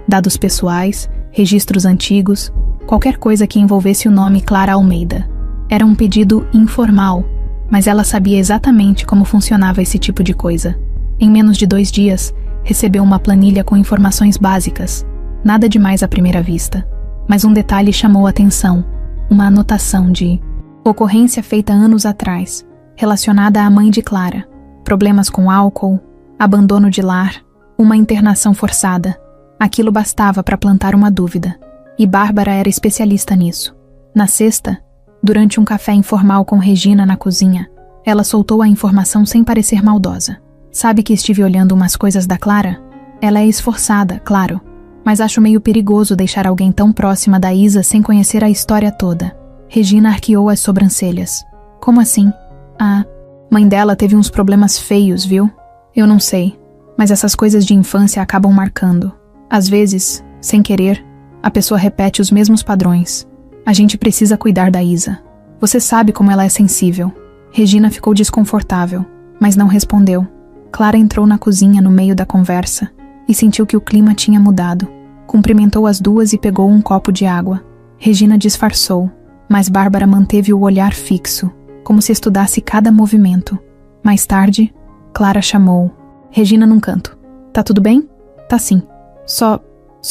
Dados pessoais, registros antigos, qualquer coisa que envolvesse o nome Clara Almeida. Era um pedido informal, mas ela sabia exatamente como funcionava esse tipo de coisa. Em menos de 2 dias, recebeu uma planilha com informações básicas. Nada demais à primeira vista. Mas um detalhe chamou a atenção. Uma anotação de ocorrência feita anos atrás, relacionada à mãe de Clara. Problemas com álcool, abandono de lar, uma internação forçada. Aquilo bastava para plantar uma dúvida. E Bárbara era especialista nisso. Na sexta, durante um café informal com Regina na cozinha, ela soltou a informação sem parecer maldosa. Sabe que estive olhando umas coisas da Clara? Ela é esforçada, claro, mas acho meio perigoso deixar alguém tão próxima da Isa sem conhecer a história toda. Regina arqueou as sobrancelhas. Como assim? A mãe dela teve uns problemas feios, viu? Eu não sei, mas essas coisas de infância acabam marcando. Às vezes, sem querer, a pessoa repete os mesmos padrões. A gente precisa cuidar da Isa. Você sabe como ela é sensível. Regina ficou desconfortável, mas não respondeu. Clara entrou na cozinha no meio da conversa e sentiu que o clima tinha mudado. Cumprimentou as duas e pegou um copo de água. Regina disfarçou, mas Bárbara manteve o olhar fixo, como se estudasse cada movimento. Mais tarde, Clara chamou. Regina num canto. Tá tudo bem? Tá sim. Só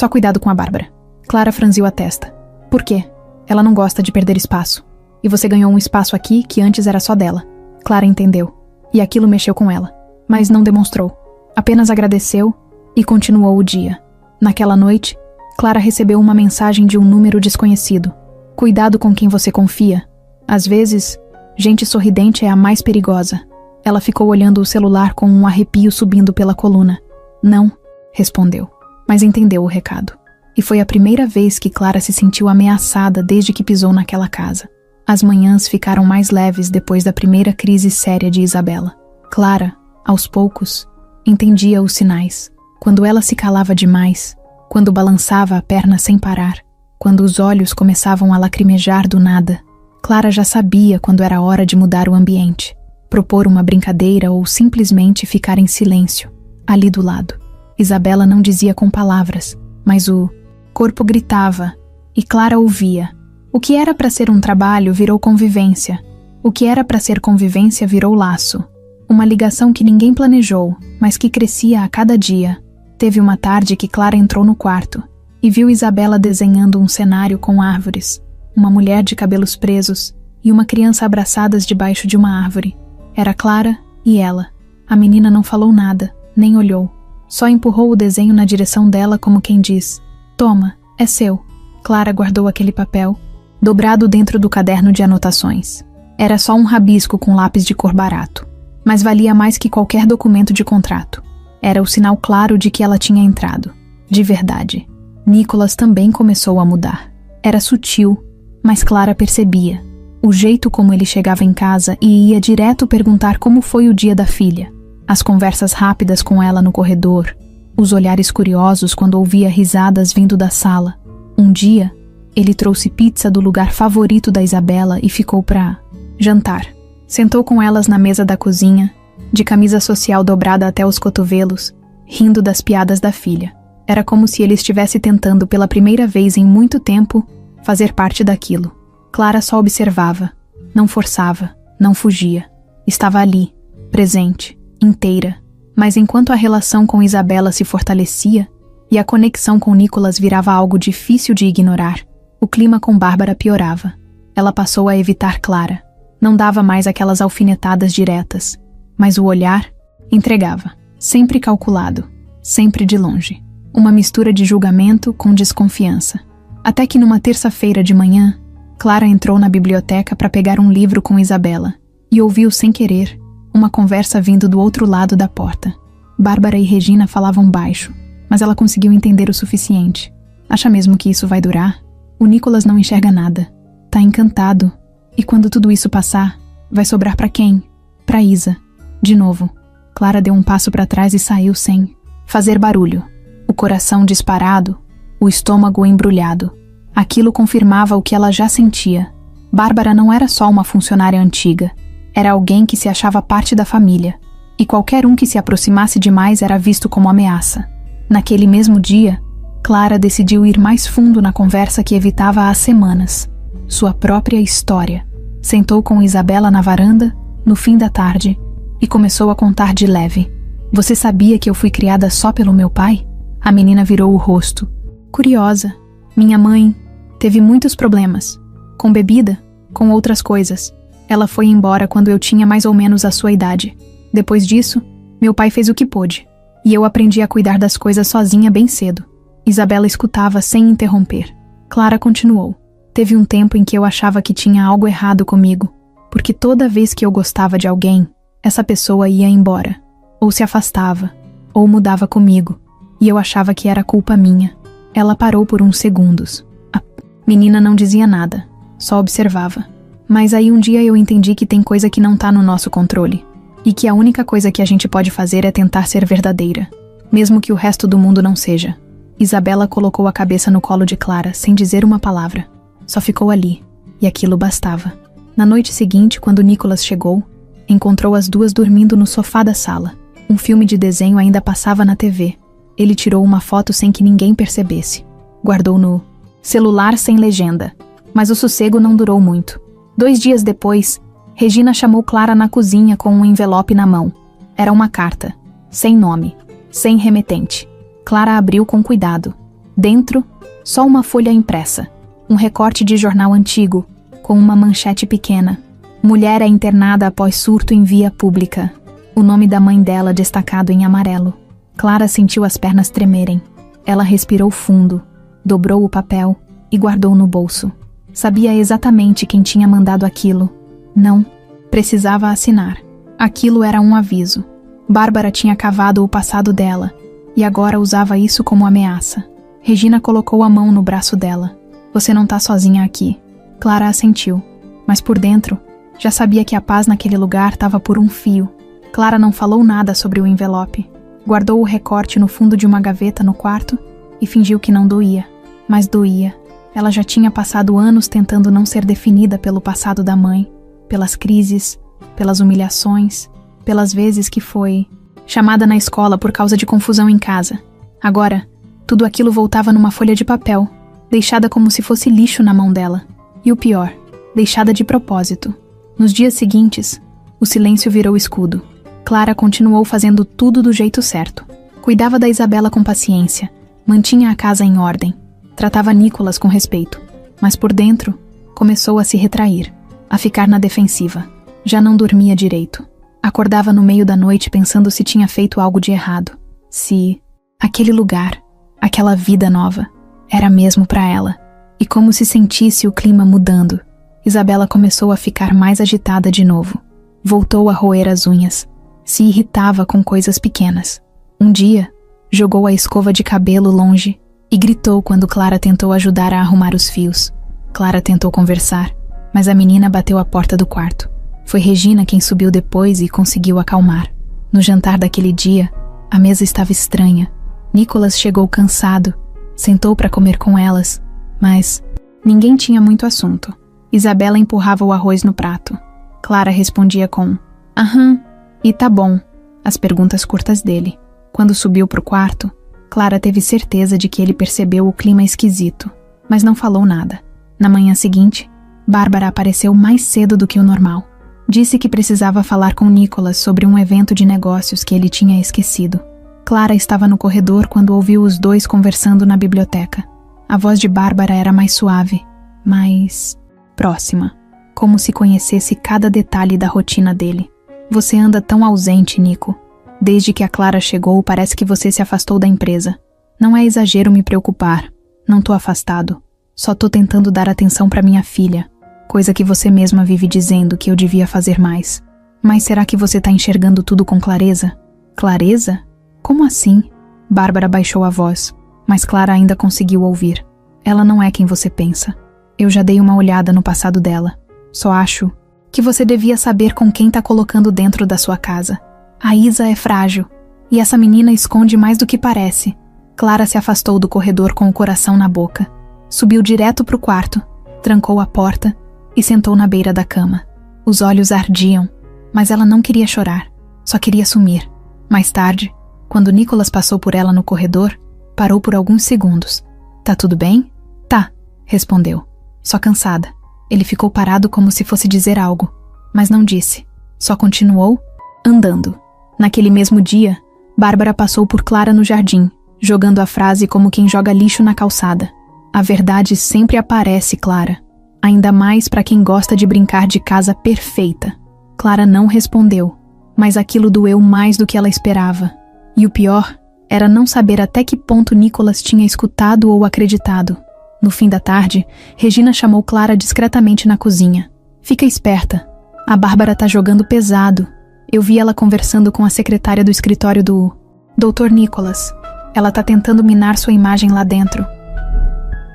cuidado com a Bárbara. Clara franziu a testa. Por quê? Ela não gosta de perder espaço. E você ganhou um espaço aqui que antes era só dela. Clara entendeu. E aquilo mexeu com ela. Mas não demonstrou. Apenas agradeceu e continuou o dia. Naquela noite, Clara recebeu uma mensagem de um número desconhecido. Cuidado com quem você confia. Às vezes, gente sorridente é a mais perigosa. Ela ficou olhando o celular com um arrepio subindo pela coluna. Não, respondeu. Mas entendeu o recado. E foi a primeira vez que Clara se sentiu ameaçada desde que pisou naquela casa. As manhãs ficaram mais leves depois da primeira crise séria de Isabela. Clara, aos poucos, entendia os sinais. Quando ela se calava demais, quando balançava a perna sem parar, quando os olhos começavam a lacrimejar do nada, Clara já sabia quando era hora de mudar o ambiente, propor uma brincadeira ou simplesmente ficar em silêncio, ali do lado. Isabela não dizia com palavras, mas o corpo gritava, e Clara ouvia. O que era para ser um trabalho virou convivência. O que era para ser convivência virou laço. Uma ligação que ninguém planejou, mas que crescia a cada dia. Teve uma tarde que Clara entrou no quarto e viu Isabela desenhando um cenário com árvores, uma mulher de cabelos presos e uma criança abraçadas debaixo de uma árvore. Era Clara e ela. A menina não falou nada, nem olhou. Só empurrou o desenho na direção dela como quem diz: "Toma, é seu." Clara guardou aquele papel, dobrado dentro do caderno de anotações. Era só um rabisco com lápis de cor barato, mas valia mais que qualquer documento de contrato. Era o sinal claro de que ela tinha entrado. De verdade. Nicholas também começou a mudar. Era sutil, mas Clara percebia. O jeito como ele chegava em casa e ia direto perguntar como foi o dia da filha. As conversas rápidas com ela no corredor. Os olhares curiosos quando ouvia risadas vindo da sala. Um dia, ele trouxe pizza do lugar favorito da Isabela e ficou para jantar. Sentou com elas na mesa da cozinha, de camisa social dobrada até os cotovelos, rindo das piadas da filha. Era como se ele estivesse tentando pela primeira vez em muito tempo fazer parte daquilo. Clara só observava, não forçava, não fugia. Estava ali, presente, inteira. Mas enquanto a relação com Isabela se fortalecia e a conexão com Nicholas virava algo difícil de ignorar, o clima com Bárbara piorava. Ela passou a evitar Clara. Não dava mais aquelas alfinetadas diretas, mas o olhar entregava, sempre calculado, sempre de longe. Uma mistura de julgamento com desconfiança. Até que numa terça-feira de manhã, Clara entrou na biblioteca para pegar um livro com Isabela e ouviu sem querer uma conversa vindo do outro lado da porta. Bárbara e Regina falavam baixo, mas ela conseguiu entender o suficiente. Acha mesmo que isso vai durar? O Nicholas não enxerga nada. Tá encantado. E quando tudo isso passar, vai sobrar para quem? Para Isa. De novo, Clara deu um passo para trás e saiu sem fazer barulho. O coração disparado, o estômago embrulhado. Aquilo confirmava o que ela já sentia. Bárbara não era só uma funcionária antiga. Era alguém que se achava parte da família. E qualquer um que se aproximasse demais era visto como ameaça. Naquele mesmo dia, Clara decidiu ir mais fundo na conversa que evitava há semanas. Sua própria história. Sentou com Isabela na varanda, no fim da tarde, e começou a contar de leve. "Você sabia que eu fui criada só pelo meu pai?" A menina virou o rosto. "Curiosa. Minha mãe teve muitos problemas. Com bebida, com outras coisas. Ela foi embora quando eu tinha mais ou menos a sua idade. Depois disso, meu pai fez o que pôde. E eu aprendi a cuidar das coisas sozinha bem cedo." Isabela escutava sem interromper. Clara continuou. "Teve um tempo em que eu achava que tinha algo errado comigo, porque toda vez que eu gostava de alguém, essa pessoa ia embora, ou se afastava, ou mudava comigo, e eu achava que era culpa minha." Ela parou por uns segundos. A menina não dizia nada, só observava. "Mas aí um dia eu entendi que tem coisa que não tá no nosso controle, e que a única coisa que a gente pode fazer é tentar ser verdadeira, mesmo que o resto do mundo não seja." Isabela colocou a cabeça no colo de Clara, sem dizer uma palavra. Só ficou ali, e aquilo bastava. Na noite seguinte, quando Nicholas chegou, encontrou as duas dormindo no sofá da sala. Um filme de desenho ainda passava na TV. Ele tirou uma foto sem que ninguém percebesse. Guardou no celular sem legenda. Mas o sossego não durou muito. 2 dias depois, Regina chamou Clara na cozinha com um envelope na mão. Era uma carta, sem nome, sem remetente. Clara abriu com cuidado. Dentro, só uma folha impressa. Um recorte de jornal antigo, com uma manchete pequena. "Mulher é internada após surto em via pública." O nome da mãe dela destacado em amarelo. Clara sentiu as pernas tremerem. Ela respirou fundo, dobrou o papel e guardou no bolso. Sabia exatamente quem tinha mandado aquilo. Não precisava assinar. Aquilo era um aviso. Bárbara tinha cavado o passado dela e agora usava isso como ameaça. Regina colocou a mão no braço dela. "Você não tá sozinha aqui." Clara assentiu, mas por dentro já sabia que a paz naquele lugar estava por um fio. Clara não falou nada sobre o envelope. Guardou o recorte no fundo de uma gaveta no quarto e fingiu que não doía. Mas doía. Ela já tinha passado anos tentando não ser definida pelo passado da mãe, pelas crises, pelas humilhações, pelas vezes que foi chamada na escola por causa de confusão em casa. Agora, tudo aquilo voltava numa folha de papel, deixada como se fosse lixo na mão dela. E o pior, deixada de propósito. Nos dias seguintes, o silêncio virou escudo. Clara continuou fazendo tudo do jeito certo. Cuidava da Isabela com paciência, mantinha a casa em ordem, tratava Nicholas com respeito, mas por dentro começou a se retrair. a ficar na defensiva. Já não dormia direito. Acordava no meio da noite pensando se tinha feito algo de errado. Se aquele lugar, aquela vida nova, era mesmo para ela. E como se sentisse o clima mudando, Isabela começou a ficar mais agitada de novo. Voltou a roer as unhas. Se irritava com coisas pequenas. Um dia, jogou a escova de cabelo longe e gritou quando Clara tentou ajudar a arrumar os fios. Clara tentou conversar, mas a menina bateu a porta do quarto. Foi Regina quem subiu depois e conseguiu acalmar. No jantar daquele dia, a mesa estava estranha. Nicholas chegou cansado, sentou para comer com elas, mas ninguém tinha muito assunto. Isabela empurrava o arroz no prato. Clara respondia com "aham" e "tá bom", as perguntas curtas dele. Quando subiu pro quarto, Clara teve certeza de que ele percebeu o clima esquisito, mas não falou nada. Na manhã seguinte, Bárbara apareceu mais cedo do que o normal. Disse que precisava falar com Nicholas sobre um evento de negócios que ele tinha esquecido. Clara estava no corredor quando ouviu os dois conversando na biblioteca. A voz de Bárbara era mais suave, mais próxima, como se conhecesse cada detalhe da rotina dele. "Você anda tão ausente, Nico. Desde que a Clara chegou, parece que você se afastou da empresa. Não é exagero me preocupar. Não tô afastado. Só tô tentando dar atenção para minha filha, coisa que você mesma vive dizendo que eu devia fazer mais. Mas será que você tá enxergando tudo com clareza?" "Clareza? Como assim?" Bárbara baixou a voz, mas Clara ainda conseguiu ouvir. "Ela não é quem você pensa. Eu já dei uma olhada no passado dela. Só acho que você devia saber com quem tá colocando dentro da sua casa. A Isa é frágil, e essa menina esconde mais do que parece." Clara se afastou do corredor com o coração na boca. Subiu direto pro quarto, trancou a porta e sentou na beira da cama. Os olhos ardiam, mas ela não queria chorar, só queria sumir. Mais tarde, quando Nicholas passou por ela no corredor, parou por alguns segundos. "Tá tudo bem?" "Tá", respondeu, só cansada. Ele ficou parado como se fosse dizer algo, mas não disse. Só continuou andando. Naquele mesmo dia, Bárbara passou por Clara no jardim, jogando a frase como quem joga lixo na calçada. "A verdade sempre aparece, Clara. Ainda mais para quem gosta de brincar de casa perfeita." Clara não respondeu, mas aquilo doeu mais do que ela esperava. E o pior era não saber até que ponto Nicholas tinha escutado ou acreditado. No fim da tarde, Regina chamou Clara discretamente na cozinha. "Fica esperta. A Bárbara tá jogando pesado. Eu vi ela conversando com a secretária do escritório do Dr. Nicholas. Ela tá tentando minar sua imagem lá dentro."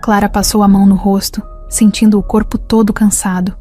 Clara passou a mão no rosto, sentindo o corpo todo cansado.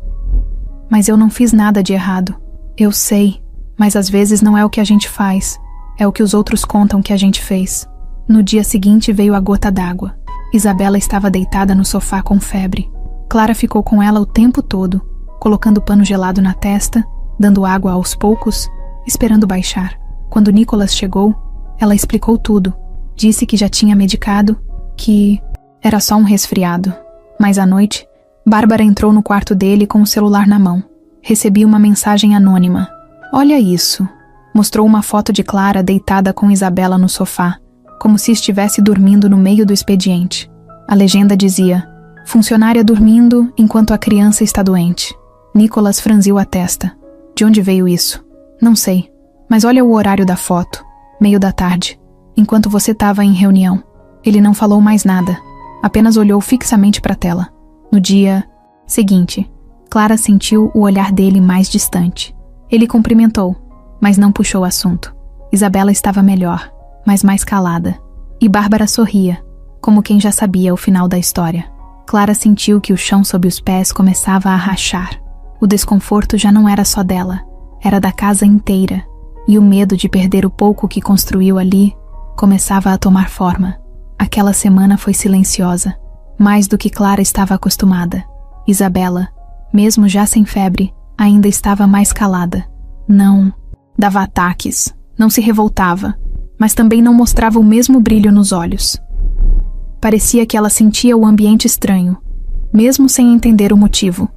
"Mas eu não fiz nada de errado. Eu sei, mas às vezes não é o que a gente faz. É o que os outros contam que a gente fez." No dia seguinte veio a gota d'água. Isabela estava deitada no sofá com febre. Clara ficou com ela o tempo todo, colocando pano gelado na testa, dando água aos poucos, esperando baixar. Quando Nicholas chegou, ela explicou tudo. Disse que já tinha medicado, que era só um resfriado. Mas à noite, Bárbara entrou no quarto dele com o celular na mão. Recebi uma mensagem anônima. "Olha isso." Mostrou uma foto de Clara deitada com Isabela no sofá, como se estivesse dormindo no meio do expediente. A legenda dizia: "Funcionária dormindo enquanto a criança está doente." Nicholas franziu a testa. "De onde veio isso?" "Não sei, mas olha o horário da foto. Meio da tarde, enquanto você estava em reunião." Ele não falou mais nada, apenas olhou fixamente para a tela. No dia seguinte, Clara sentiu o olhar dele mais distante. Ele cumprimentou, mas não puxou o assunto. Isabela estava melhor, mas mais calada. E Bárbara sorria, como quem já sabia o final da história. Clara sentiu que o chão sob os pés começava a rachar. O desconforto já não era só dela, era da casa inteira. E o medo de perder o pouco que construiu ali começava a tomar forma. Aquela semana foi silenciosa, mais do que Clara estava acostumada. Isabela, mesmo já sem febre, ainda estava mais calada. Não dava ataques, não se revoltava, mas também não mostrava o mesmo brilho nos olhos. Parecia que ela sentia o ambiente estranho, mesmo sem entender o motivo.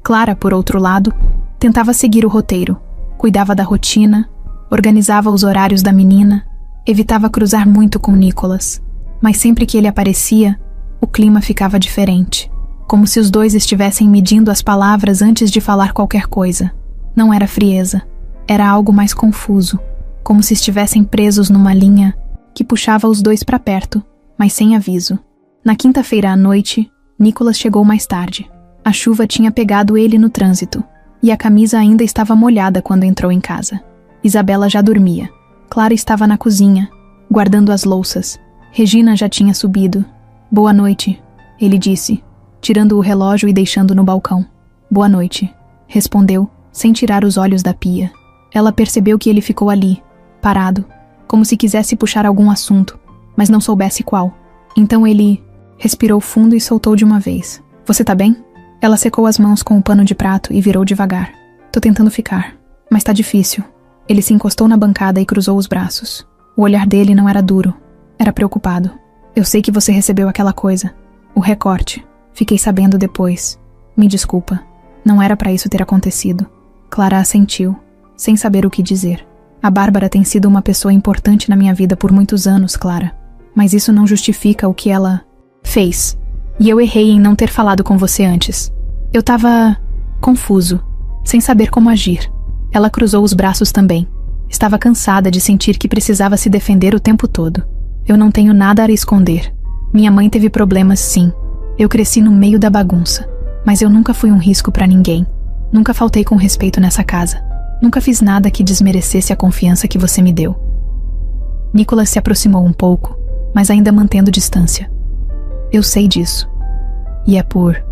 Clara, por outro lado, tentava seguir o roteiro, cuidava da rotina, organizava os horários da menina, evitava cruzar muito com Nicholas, mas sempre que ele aparecia, o clima ficava diferente, como se os dois estivessem medindo as palavras antes de falar qualquer coisa. Não era frieza, era algo mais confuso, como se estivessem presos numa linha que puxava os dois para perto, mas sem aviso. Na quinta-feira à noite, Nicholas chegou mais tarde. A chuva tinha pegado ele no trânsito, e a camisa ainda estava molhada quando entrou em casa. Isabela já dormia. Clara estava na cozinha, guardando as louças. Regina já tinha subido. "Boa noite", ele disse, tirando o relógio e deixando no balcão. "Boa noite", respondeu, sem tirar os olhos da pia. Ela percebeu que ele ficou ali, parado, como se quisesse puxar algum assunto, mas não soubesse qual. Então ele respirou fundo e soltou de uma vez. "Você tá bem?" Ela secou as mãos com o pano de prato e virou devagar. "Tô tentando ficar, mas tá difícil." Ele se encostou na bancada e cruzou os braços. O olhar dele não era duro, era preocupado. "Eu sei que você recebeu aquela coisa. O recorte. Fiquei sabendo depois. Me desculpa. Não era pra isso ter acontecido." Clara assentiu, sem saber o que dizer. "A Bárbara tem sido uma pessoa importante na minha vida por muitos anos, Clara. Mas isso não justifica o que ela fez. E eu errei em não ter falado com você antes. Eu tava confuso, sem saber como agir." Ela cruzou os braços também. Estava cansada de sentir que precisava se defender o tempo todo. "Eu não tenho nada a esconder. Minha mãe teve problemas, sim. Eu cresci no meio da bagunça. Mas eu nunca fui um risco pra ninguém. Nunca faltei com respeito nessa casa. Nunca fiz nada que desmerecesse a confiança que você me deu." Nicholas se aproximou um pouco, mas ainda mantendo distância. "Eu sei disso. E é por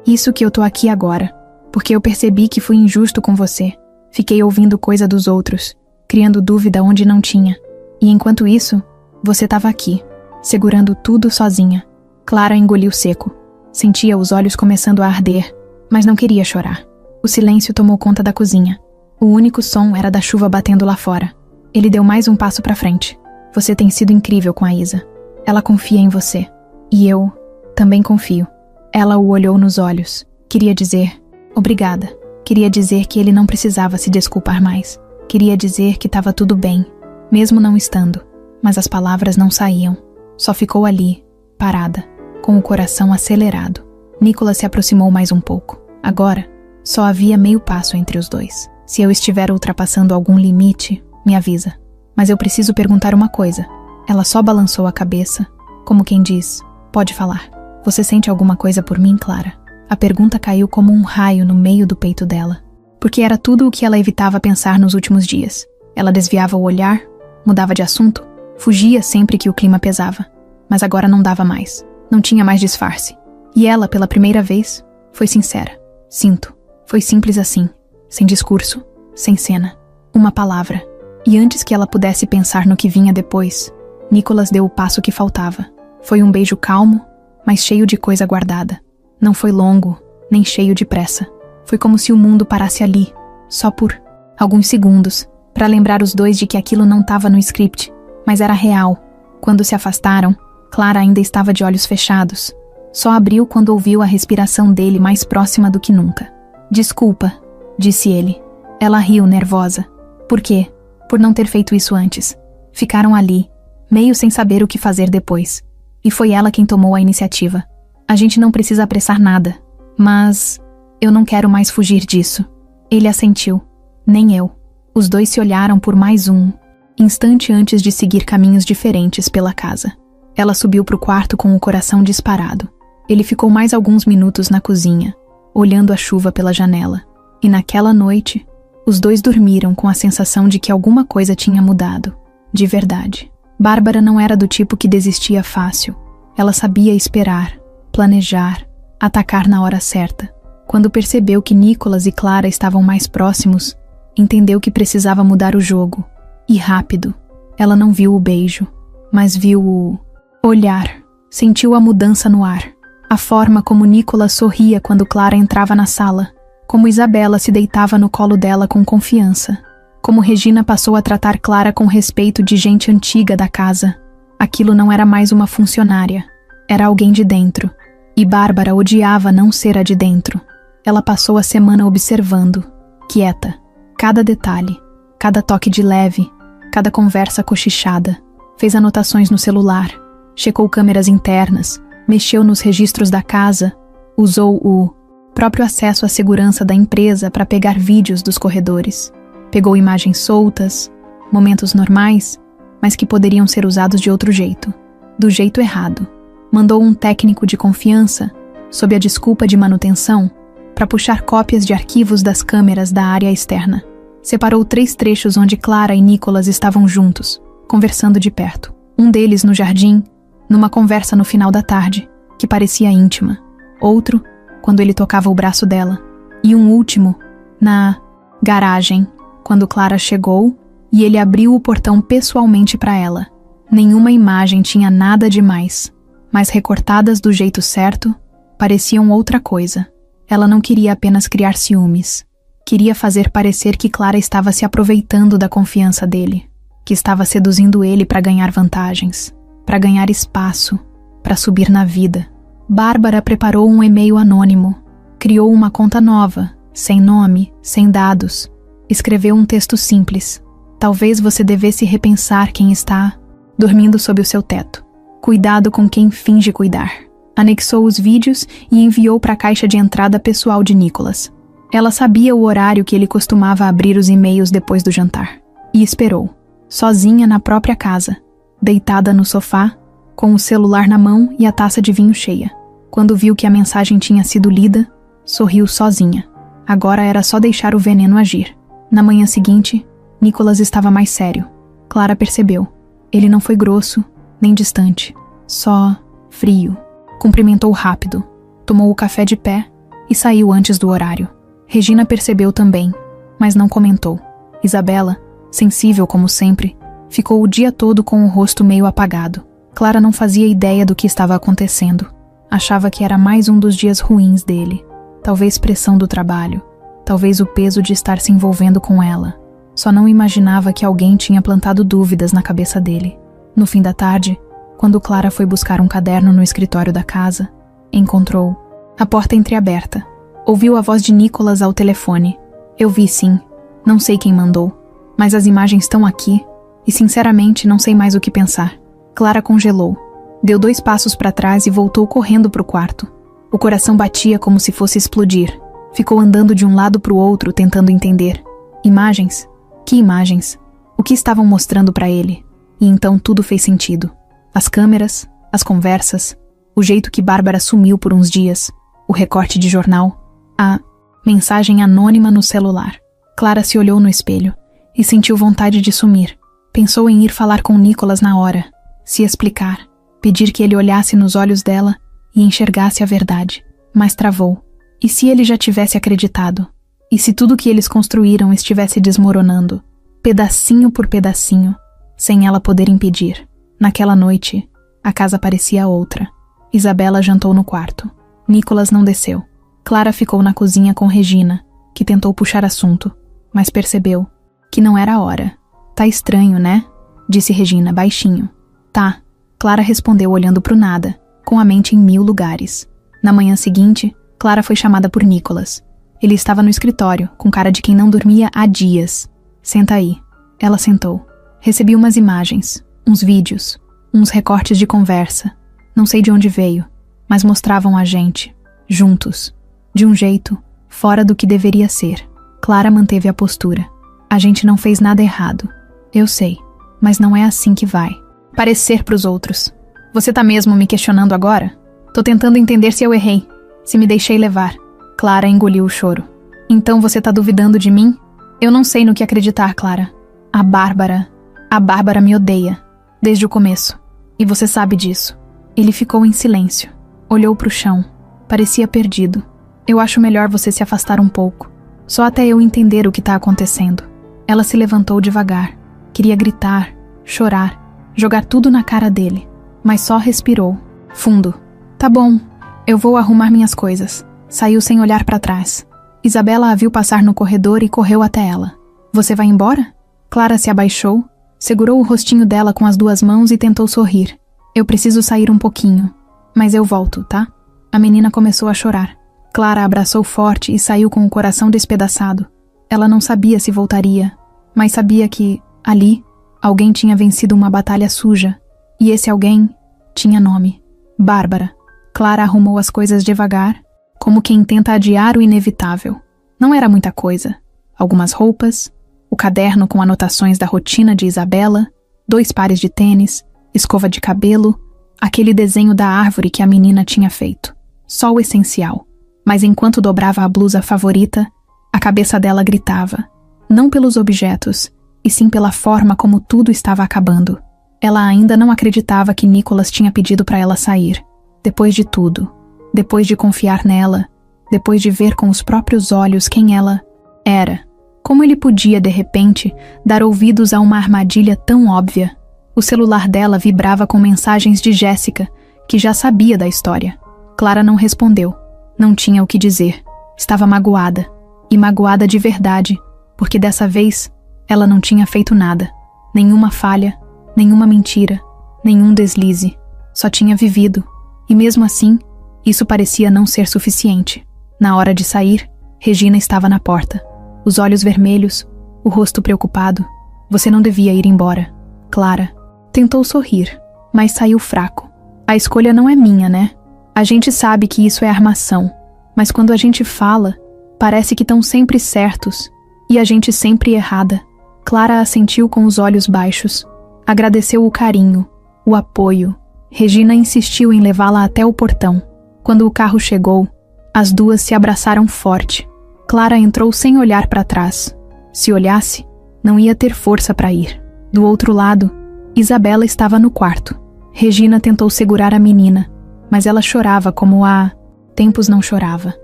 isso que eu tô aqui agora. Porque eu percebi que fui injusto com você. Fiquei ouvindo coisa dos outros, criando dúvida onde não tinha. E enquanto isso, você tava aqui, segurando tudo sozinha." Clara engoliu seco. Sentia os olhos começando a arder, mas não queria chorar. O silêncio tomou conta da cozinha. O único som era da chuva batendo lá fora. Ele deu mais um passo pra frente. "Você tem sido incrível com a Isa. Ela confia em você. E eu também confio." Ela o olhou nos olhos. Queria dizer obrigada. Queria dizer que ele não precisava se desculpar mais. Queria dizer que estava tudo bem, mesmo não estando. Mas as palavras não saíam. Só ficou ali, parada, com o coração acelerado. Nicholas se aproximou mais um pouco. Agora, só havia meio passo entre os dois. "Se eu estiver ultrapassando algum limite, me avisa. Mas eu preciso perguntar uma coisa." Ela só balançou a cabeça, como quem diz, "Pode falar." "Você sente alguma coisa por mim, Clara?" A pergunta caiu como um raio no meio do peito dela, porque era tudo o que ela evitava pensar nos últimos dias. Ela desviava o olhar, mudava de assunto, fugia sempre que o clima pesava. Mas agora não dava mais. Não tinha mais disfarce. E ela, pela primeira vez, foi sincera. "Sinto." Foi simples assim, sem discurso, sem cena. Uma palavra. E antes que ela pudesse pensar no que vinha depois, Nicholas deu o passo que faltava. Foi um beijo calmo, mas cheio de coisa guardada. Não foi longo, nem cheio de pressa. Foi como se o mundo parasse ali, só por alguns segundos, para lembrar os dois de que aquilo não estava no script, mas era real. Quando se afastaram, Clara ainda estava de olhos fechados. Só abriu quando ouviu a respiração dele mais próxima do que nunca. "Desculpa", disse ele. Ela riu, nervosa. Por quê? Por não ter feito isso antes. Ficaram ali, meio sem saber o que fazer depois. E foi ela quem tomou a iniciativa. "A gente não precisa apressar nada, mas eu não quero mais fugir disso." Ele assentiu. Nem eu. Os dois se olharam por mais um instante antes de seguir caminhos diferentes pela casa. Ela subiu pro quarto com o coração disparado. Ele ficou mais alguns minutos na cozinha, olhando a chuva pela janela. E naquela noite, os dois dormiram com a sensação de que alguma coisa tinha mudado. De verdade. Bárbara não era do tipo que desistia fácil. Ela sabia esperar, planejar, atacar na hora certa. Quando percebeu que Nicholas e Clara estavam mais próximos, entendeu que precisava mudar o jogo. E rápido. Ela não viu o beijo, mas viu o olhar. Sentiu a mudança no ar. A forma como Nicholas sorria quando Clara entrava na sala. Como Isabela se deitava no colo dela com confiança. Como Regina passou a tratar Clara com respeito de gente antiga da casa. Aquilo não era mais uma funcionária. Era alguém de dentro. E Bárbara odiava não ser a de dentro. Ela passou a semana observando, quieta, cada detalhe, cada toque de leve, cada conversa cochichada. Fez anotações no celular, checou câmeras internas, mexeu nos registros da casa, Usou o próprio acesso à segurança da empresa para pegar vídeos dos corredores. Pegou imagens soltas, momentos normais, mas que poderiam ser usados de outro jeito, do jeito errado. Mandou um técnico de confiança, sob a desculpa de manutenção, para puxar cópias de arquivos das câmeras da área externa. Separou 3 trechos onde Clara e Nicholas estavam juntos, conversando de perto. Um deles no jardim, numa conversa no final da tarde, que parecia íntima. Outro, quando ele tocava o braço dela. E um último, na garagem, quando Clara chegou e ele abriu o portão pessoalmente para ela. Nenhuma imagem tinha nada demais, mas recortadas do jeito certo, pareciam outra coisa. Ela não queria apenas criar ciúmes. Queria fazer parecer que Clara estava se aproveitando da confiança dele, que estava seduzindo ele para ganhar vantagens, para ganhar espaço, para subir na vida. Bárbara preparou um e-mail anônimo, criou uma conta nova, sem nome, sem dados. Escreveu um texto simples. Talvez você devesse repensar quem está dormindo sob o seu teto. Cuidado com quem finge cuidar. Anexou os vídeos e enviou para a caixa de entrada pessoal de Nicholas. Ela sabia o horário que ele costumava abrir os e-mails depois do jantar. E esperou, sozinha na própria casa, deitada no sofá, com o celular na mão e a taça de vinho cheia. Quando viu que a mensagem tinha sido lida, sorriu sozinha. Agora era só deixar o veneno agir. Na manhã seguinte, Nicholas estava mais sério. Clara percebeu. Ele não foi grosso, nem distante. Só frio. Cumprimentou rápido, tomou o café de pé e saiu antes do horário. Regina percebeu também, mas não comentou. Isabela, sensível como sempre, ficou o dia todo com o rosto meio apagado. Clara não fazia ideia do que estava acontecendo. Achava que era mais um dos dias ruins dele. Talvez pressão do trabalho. Talvez o peso de estar se envolvendo com ela. Só não imaginava que alguém tinha plantado dúvidas na cabeça dele. No fim da tarde, quando Clara foi buscar um caderno no escritório da casa, encontrou a porta entreaberta. Ouviu a voz de Nicholas ao telefone. Eu vi sim. Não sei quem mandou. Mas as imagens estão aqui e sinceramente não sei mais o que pensar. Clara congelou. Deu 2 passos para trás e voltou correndo para o quarto. O coração batia como se fosse explodir. Ficou andando de um lado para o outro tentando entender. Imagens? Que imagens? O que estavam mostrando para ele? E então tudo fez sentido. As câmeras, as conversas, o jeito que Bárbara sumiu por uns dias, o recorte de jornal, a mensagem anônima no celular. Clara se olhou no espelho e sentiu vontade de sumir. Pensou em ir falar com Nicholas na hora, se explicar, pedir que ele olhasse nos olhos dela e enxergasse a verdade. Mas travou. E se ele já tivesse acreditado? E se tudo que eles construíram estivesse desmoronando, pedacinho por pedacinho, sem ela poder impedir? Naquela noite, a casa parecia outra. Isabela jantou no quarto. Nicholas não desceu. Clara ficou na cozinha com Regina, que tentou puxar assunto, mas percebeu que não era a hora. Tá estranho, né? Disse Regina, baixinho. Tá. Clara respondeu olhando pro nada, com a mente em 1000 lugares. Na manhã seguinte, Clara foi chamada por Nicholas. Ele estava no escritório, com cara de quem não dormia há dias. Senta aí. Ela sentou. Recebi umas imagens, uns vídeos, uns recortes de conversa. Não sei de onde veio, mas mostravam a gente, juntos, de um jeito fora do que deveria ser. Clara manteve a postura. A gente não fez nada errado. Eu sei, mas não é assim que vai. Parecer pros outros. Você tá mesmo me questionando agora? Tô tentando entender se eu errei, se me deixei levar. Clara engoliu o choro. Então você tá duvidando de mim? Eu não sei no que acreditar, Clara. A Bárbara me odeia, desde o começo. E você sabe disso. Ele ficou em silêncio. Olhou pro chão. Parecia perdido. Eu acho melhor você se afastar um pouco. Só até eu entender o que tá acontecendo. Ela se levantou devagar. Queria gritar, chorar, jogar tudo na cara dele. Mas só respirou. Fundo. Tá bom, eu vou arrumar minhas coisas. Saiu sem olhar pra trás. Isabela a viu passar no corredor e correu até ela. Você vai embora? Clara se abaixou, segurou o rostinho dela com as 2 mãos e tentou sorrir. Eu preciso sair um pouquinho, mas eu volto, tá? A menina começou a chorar. Clara a abraçou forte e saiu com o coração despedaçado. Ela não sabia se voltaria, mas sabia que, ali, alguém tinha vencido uma batalha suja. E esse alguém tinha nome. Bárbara. Clara arrumou as coisas devagar, como quem tenta adiar o inevitável. Não era muita coisa. Algumas roupas, o caderno com anotações da rotina de Isabela, 2 pares de tênis, escova de cabelo, aquele desenho da árvore que a menina tinha feito. Só o essencial. Mas enquanto dobrava a blusa favorita, a cabeça dela gritava. Não pelos objetos, e sim pela forma como tudo estava acabando. Ela ainda não acreditava que Nicholas tinha pedido para ela sair. Depois de tudo. Depois de confiar nela. Depois de ver com os próprios olhos quem ela era. Como ele podia, de repente, dar ouvidos a uma armadilha tão óbvia? O celular dela vibrava com mensagens de Jéssica, que já sabia da história. Clara não respondeu. Não tinha o que dizer. Estava magoada. E magoada de verdade, porque dessa vez ela não tinha feito nada. Nenhuma falha, nenhuma mentira, nenhum deslize. Só tinha vivido. E mesmo assim, isso parecia não ser suficiente. Na hora de sair, Regina estava na porta. Os olhos vermelhos, o rosto preocupado. Você não devia ir embora. Clara tentou sorrir, mas saiu fraco. A escolha não é minha, né? A gente sabe que isso é armação, mas quando a gente fala, parece que estão sempre certos, e a gente sempre errada. Clara assentiu com os olhos baixos. Agradeceu o carinho, o apoio. Regina insistiu em levá-la até o portão. Quando o carro chegou, as duas se abraçaram forte. Clara entrou sem olhar para trás. Se olhasse, não ia ter força para ir. Do outro lado, Isabela estava no quarto. Regina tentou segurar a menina, mas ela chorava como há tempos não chorava.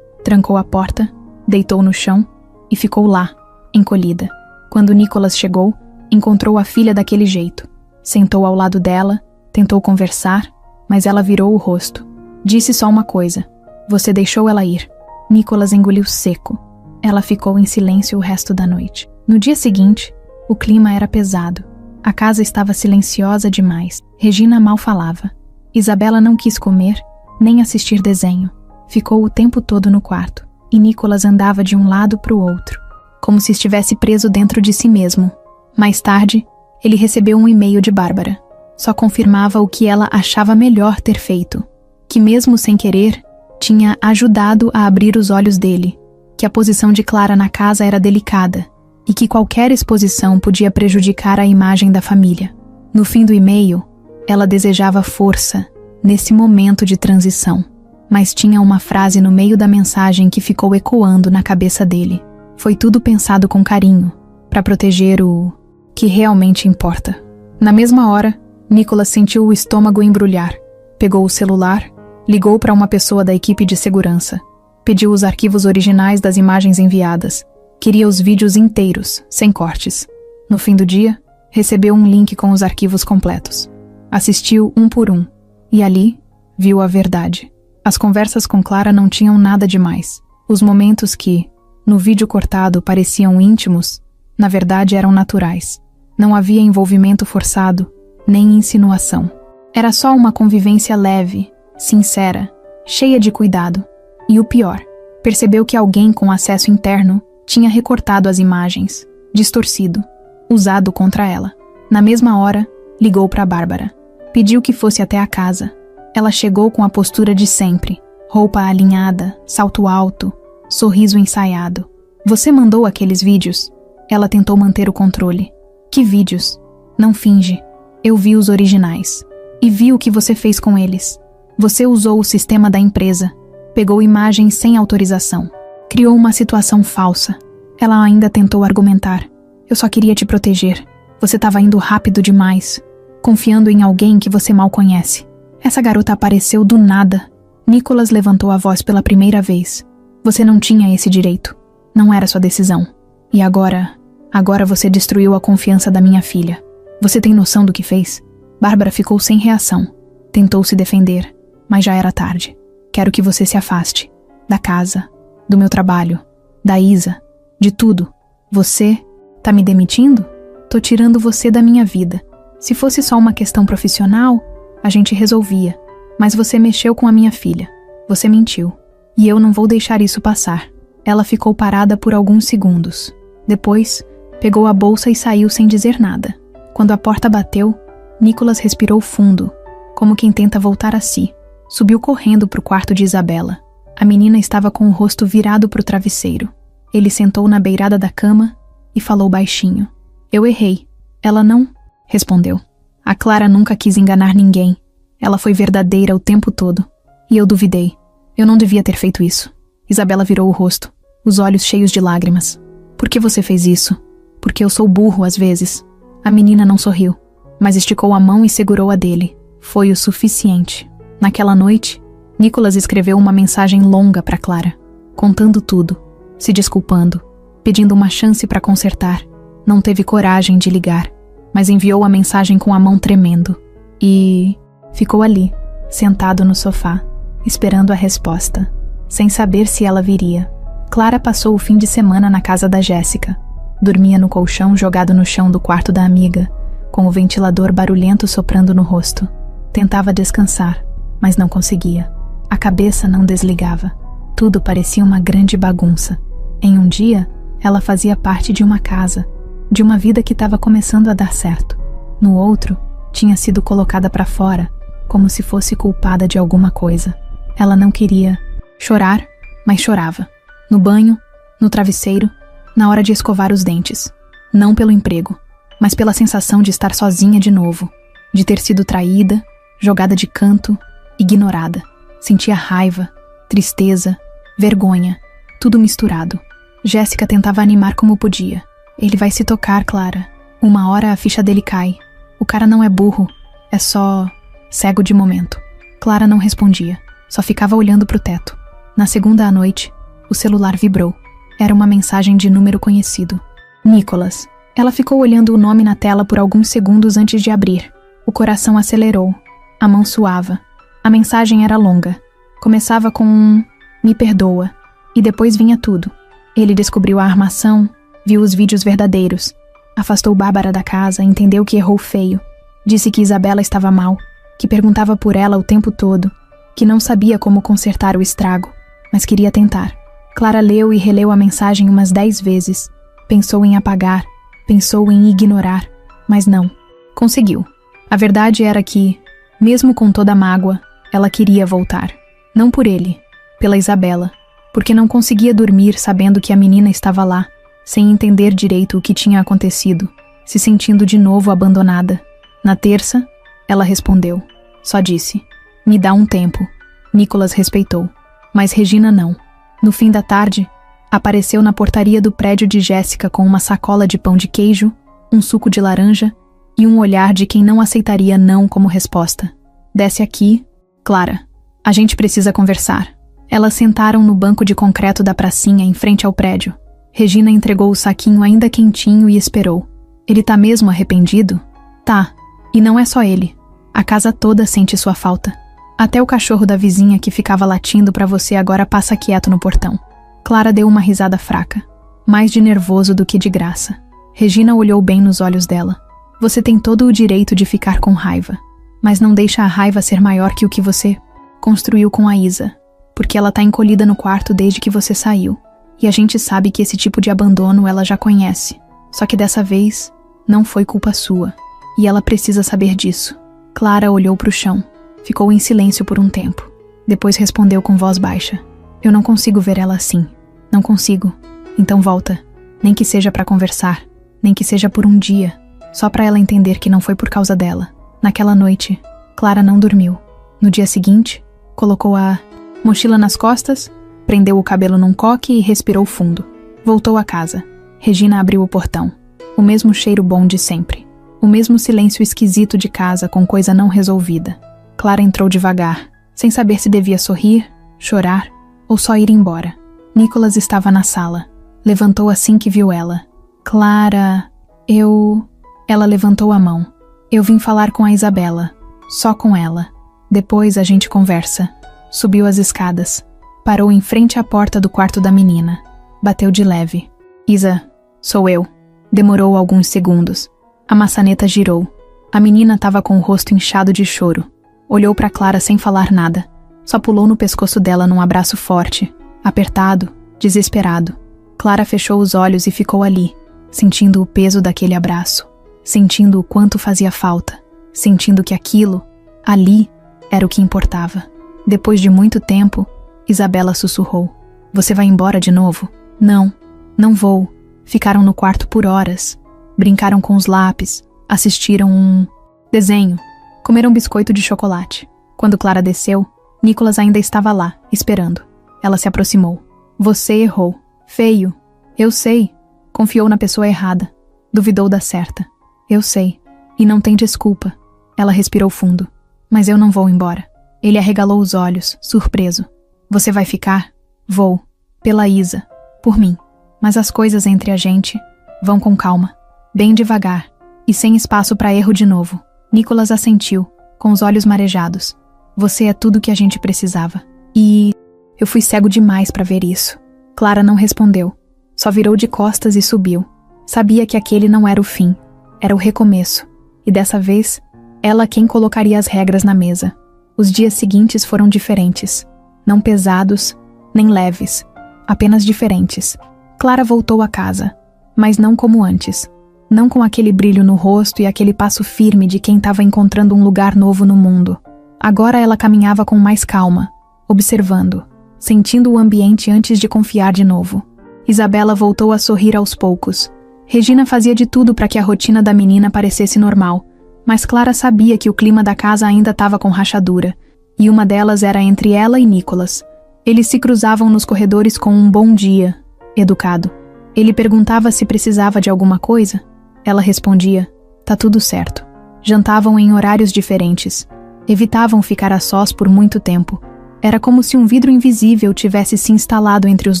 Trancou a porta, deitou no chão e ficou lá, encolhida. Quando Nicholas chegou, encontrou a filha daquele jeito. Sentou ao lado dela, tentou conversar, mas ela virou o rosto. Disse só uma coisa: você deixou ela ir. Nicholas engoliu seco. Ela ficou em silêncio o resto da noite. No dia seguinte, o clima era pesado. A casa estava silenciosa demais. Regina mal falava. Isabela não quis comer, nem assistir desenho. Ficou o tempo todo no quarto, e Nicholas andava de um lado para o outro, como se estivesse preso dentro de si mesmo. Mais tarde, ele recebeu um e-mail de Bárbara. Só confirmava o que ela achava melhor ter feito, que mesmo sem querer, tinha ajudado a abrir os olhos dele, que a posição de Clara na casa era delicada, e que qualquer exposição podia prejudicar a imagem da família. No fim do e-mail, ela desejava força nesse momento de transição, mas tinha uma frase no meio da mensagem que ficou ecoando na cabeça dele. Foi tudo pensado com carinho, para proteger o que realmente importa. Na mesma hora, Nicholas sentiu o estômago embrulhar. Pegou o celular, ligou para uma pessoa da equipe de segurança. Pediu os arquivos originais das imagens enviadas. Queria os vídeos inteiros, sem cortes. No fim do dia, recebeu um link com os arquivos completos. Assistiu um por um, e ali viu a verdade. As conversas com Clara não tinham nada demais. Os momentos que, no vídeo cortado, pareciam íntimos, na verdade eram naturais. Não havia envolvimento forçado, nem insinuação. Era só uma convivência leve, sincera, cheia de cuidado. E o pior, percebeu que alguém com acesso interno tinha recortado as imagens, distorcido, usado contra ela. Na mesma hora, ligou para Bárbara. Pediu que fosse até a casa. Ela chegou com a postura de sempre, roupa alinhada, salto alto, sorriso ensaiado. Você mandou aqueles vídeos? Ela tentou manter o controle. Que vídeos? Não finge. Eu vi os originais. E vi o que você fez com eles. Você usou o sistema da empresa. Pegou imagens sem autorização. Criou uma situação falsa. Ela ainda tentou argumentar. Eu só queria te proteger. Você estava indo rápido demais, confiando em alguém que você mal conhece. Essa garota apareceu do nada. Nicholas levantou a voz pela primeira vez. Você não tinha esse direito. Não era sua decisão. E agora você destruiu a confiança da minha filha. Você tem noção do que fez? Bárbara ficou sem reação. Tentou se defender, mas já era tarde. Quero que você se afaste. Da casa, do meu trabalho, da Isa, de tudo. Você tá me demitindo? Tô tirando você da minha vida. Se fosse só uma questão profissional, a gente resolvia. Mas você mexeu com a minha filha. Você mentiu. E eu não vou deixar isso passar. Ela ficou parada por alguns segundos. Depois, pegou a bolsa e saiu sem dizer nada. Quando a porta bateu, Nicholas respirou fundo, como quem tenta voltar a si. Subiu correndo para o quarto de Isabela. A menina estava com o rosto virado para o travesseiro. Ele sentou na beirada da cama e falou baixinho. Eu errei. Ela não... respondeu. A Clara nunca quis enganar ninguém. Ela foi verdadeira o tempo todo. E eu duvidei. Eu não devia ter feito isso. Isabela virou o rosto, os olhos cheios de lágrimas. Por que você fez isso? Porque eu sou burro às vezes. A menina não sorriu, mas esticou a mão e segurou a dele. Foi o suficiente. Naquela noite, Nicholas escreveu uma mensagem longa para Clara, contando tudo, se desculpando, pedindo uma chance para consertar. Não teve coragem de ligar, mas enviou a mensagem com a mão tremendo. E ficou ali, sentado no sofá, esperando a resposta, sem saber se ela viria. Clara passou o fim de semana na casa da Jéssica. Dormia no colchão jogado no chão do quarto da amiga, com o ventilador barulhento soprando no rosto. Tentava descansar, mas não conseguia. A cabeça não desligava. Tudo parecia uma grande bagunça. Em um dia, ela fazia parte de uma casa, de uma vida que estava começando a dar certo. No outro, tinha sido colocada para fora, como se fosse culpada de alguma coisa. Ela não queria chorar, mas chorava. No banho, no travesseiro, na hora de escovar os dentes. Não pelo emprego, mas pela sensação de estar sozinha de novo, de ter sido traída, jogada de canto, ignorada. Sentia raiva, tristeza, vergonha, tudo misturado. Jéssica tentava animar como podia. Ele vai se tocar, Clara. Uma hora a ficha dele cai. O cara não é burro, é só cego de momento. Clara não respondia, só ficava olhando pro teto. Na segunda à noite, o celular vibrou. Era uma mensagem de número conhecido. Nicholas. Ela ficou olhando o nome na tela por alguns segundos antes de abrir. O coração acelerou. A mão suava. A mensagem era longa. Começava com um "me perdoa" e depois vinha tudo. Ele descobriu a armação, viu os vídeos verdadeiros, afastou Bárbara da casa, entendeu que errou feio. Disse que Isabela estava mal, que perguntava por ela o tempo todo, que não sabia como consertar o estrago, mas queria tentar. Clara leu e releu a mensagem umas 10 vezes. Pensou em apagar, pensou em ignorar, mas não. Conseguiu. A verdade era que, mesmo com toda a mágoa, ela queria voltar. Não por ele, pela Isabela, porque não conseguia dormir sabendo que a menina estava lá, sem entender direito o que tinha acontecido, se sentindo de novo abandonada. Na terça, ela respondeu. Só disse, "Me dá um tempo." Nicholas respeitou, mas Regina não. No fim da tarde, apareceu na portaria do prédio de Jéssica com uma sacola de pão de queijo, um suco de laranja e um olhar de quem não aceitaria não como resposta. "Desce aqui, Clara. A gente precisa conversar." Elas sentaram no banco de concreto da pracinha em frente ao prédio. Regina entregou o saquinho ainda quentinho e esperou. "Ele tá mesmo arrependido?" "Tá. E não é só ele. A casa toda sente sua falta. Até o cachorro da vizinha que ficava latindo pra você agora passa quieto no portão." Clara deu uma risada fraca, mais de nervoso do que de graça. Regina olhou bem nos olhos dela. "Você tem todo o direito de ficar com raiva, mas não deixa a raiva ser maior que o que você construiu com a Isa, porque ela tá encolhida no quarto desde que você saiu. E a gente sabe que esse tipo de abandono ela já conhece. Só que dessa vez, não foi culpa sua. E ela precisa saber disso." Clara olhou pro chão. Ficou em silêncio por um tempo. Depois respondeu com voz baixa. "Eu não consigo ver ela assim. Não consigo. Então volta. Nem que seja pra conversar. Nem que seja por um dia. Só pra ela entender que não foi por causa dela." Naquela noite, Clara não dormiu. No dia seguinte, colocou a mochila nas costas, prendeu o cabelo num coque e respirou fundo. Voltou à casa. Regina abriu o portão. O mesmo cheiro bom de sempre. O mesmo silêncio esquisito de casa com coisa não resolvida. Clara entrou devagar, sem saber se devia sorrir, chorar ou só ir embora. Nicholas estava na sala. Levantou assim que viu ela. "Clara, eu..." Ela levantou a mão. "Eu vim falar com a Isabela. Só com ela. Depois a gente conversa." Subiu as escadas. Parou em frente à porta do quarto da menina. Bateu de leve. "Isa, sou eu." Demorou alguns segundos. A maçaneta girou. A menina estava com o rosto inchado de choro. Olhou para Clara sem falar nada. Só pulou no pescoço dela num abraço forte, apertado, desesperado. Clara fechou os olhos e ficou ali, sentindo o peso daquele abraço, sentindo o quanto fazia falta, sentindo que aquilo, ali, era o que importava. Depois de muito tempo, Isabela sussurrou. Você vai embora de novo? Não, não vou. Ficaram no quarto por horas. Brincaram com os lápis, assistiram um desenho, comeram biscoito de chocolate. Quando Clara desceu, Nicholas ainda estava lá, esperando. Ela se aproximou. Você errou. Feio. Eu sei. Confiou na pessoa errada. Duvidou da certa. Eu sei. E não tem desculpa. Ela respirou fundo. Mas eu não vou embora. Ele arregalou os olhos, surpreso. Você vai ficar? Vou. Pela Isa. Por mim. Mas as coisas entre a gente vão com calma. Bem devagar. E sem espaço para erro de novo. Nicholas assentiu, com os olhos marejados. Você é tudo que a gente precisava. E eu fui cego demais para ver isso. Clara não respondeu. Só virou de costas e subiu. Sabia que aquele não era o fim. Era o recomeço. E dessa vez, ela quem colocaria as regras na mesa. Os dias seguintes foram diferentes. Não pesados, nem leves. Apenas diferentes. Clara voltou a casa. Mas não como antes. Não com aquele brilho no rosto e aquele passo firme de quem estava encontrando um lugar novo no mundo. Agora ela caminhava com mais calma, observando, sentindo o ambiente antes de confiar de novo. Isabela voltou a sorrir aos poucos. Regina fazia de tudo para que a rotina da menina parecesse normal, mas Clara sabia que o clima da casa ainda estava com rachadura, e uma delas era entre ela e Nicholas. Eles se cruzavam nos corredores com um bom dia, educado. Ele perguntava se precisava de alguma coisa. Ela respondia, tá tudo certo. Jantavam em horários diferentes. Evitavam ficar a sós por muito tempo. Era como se um vidro invisível tivesse se instalado entre os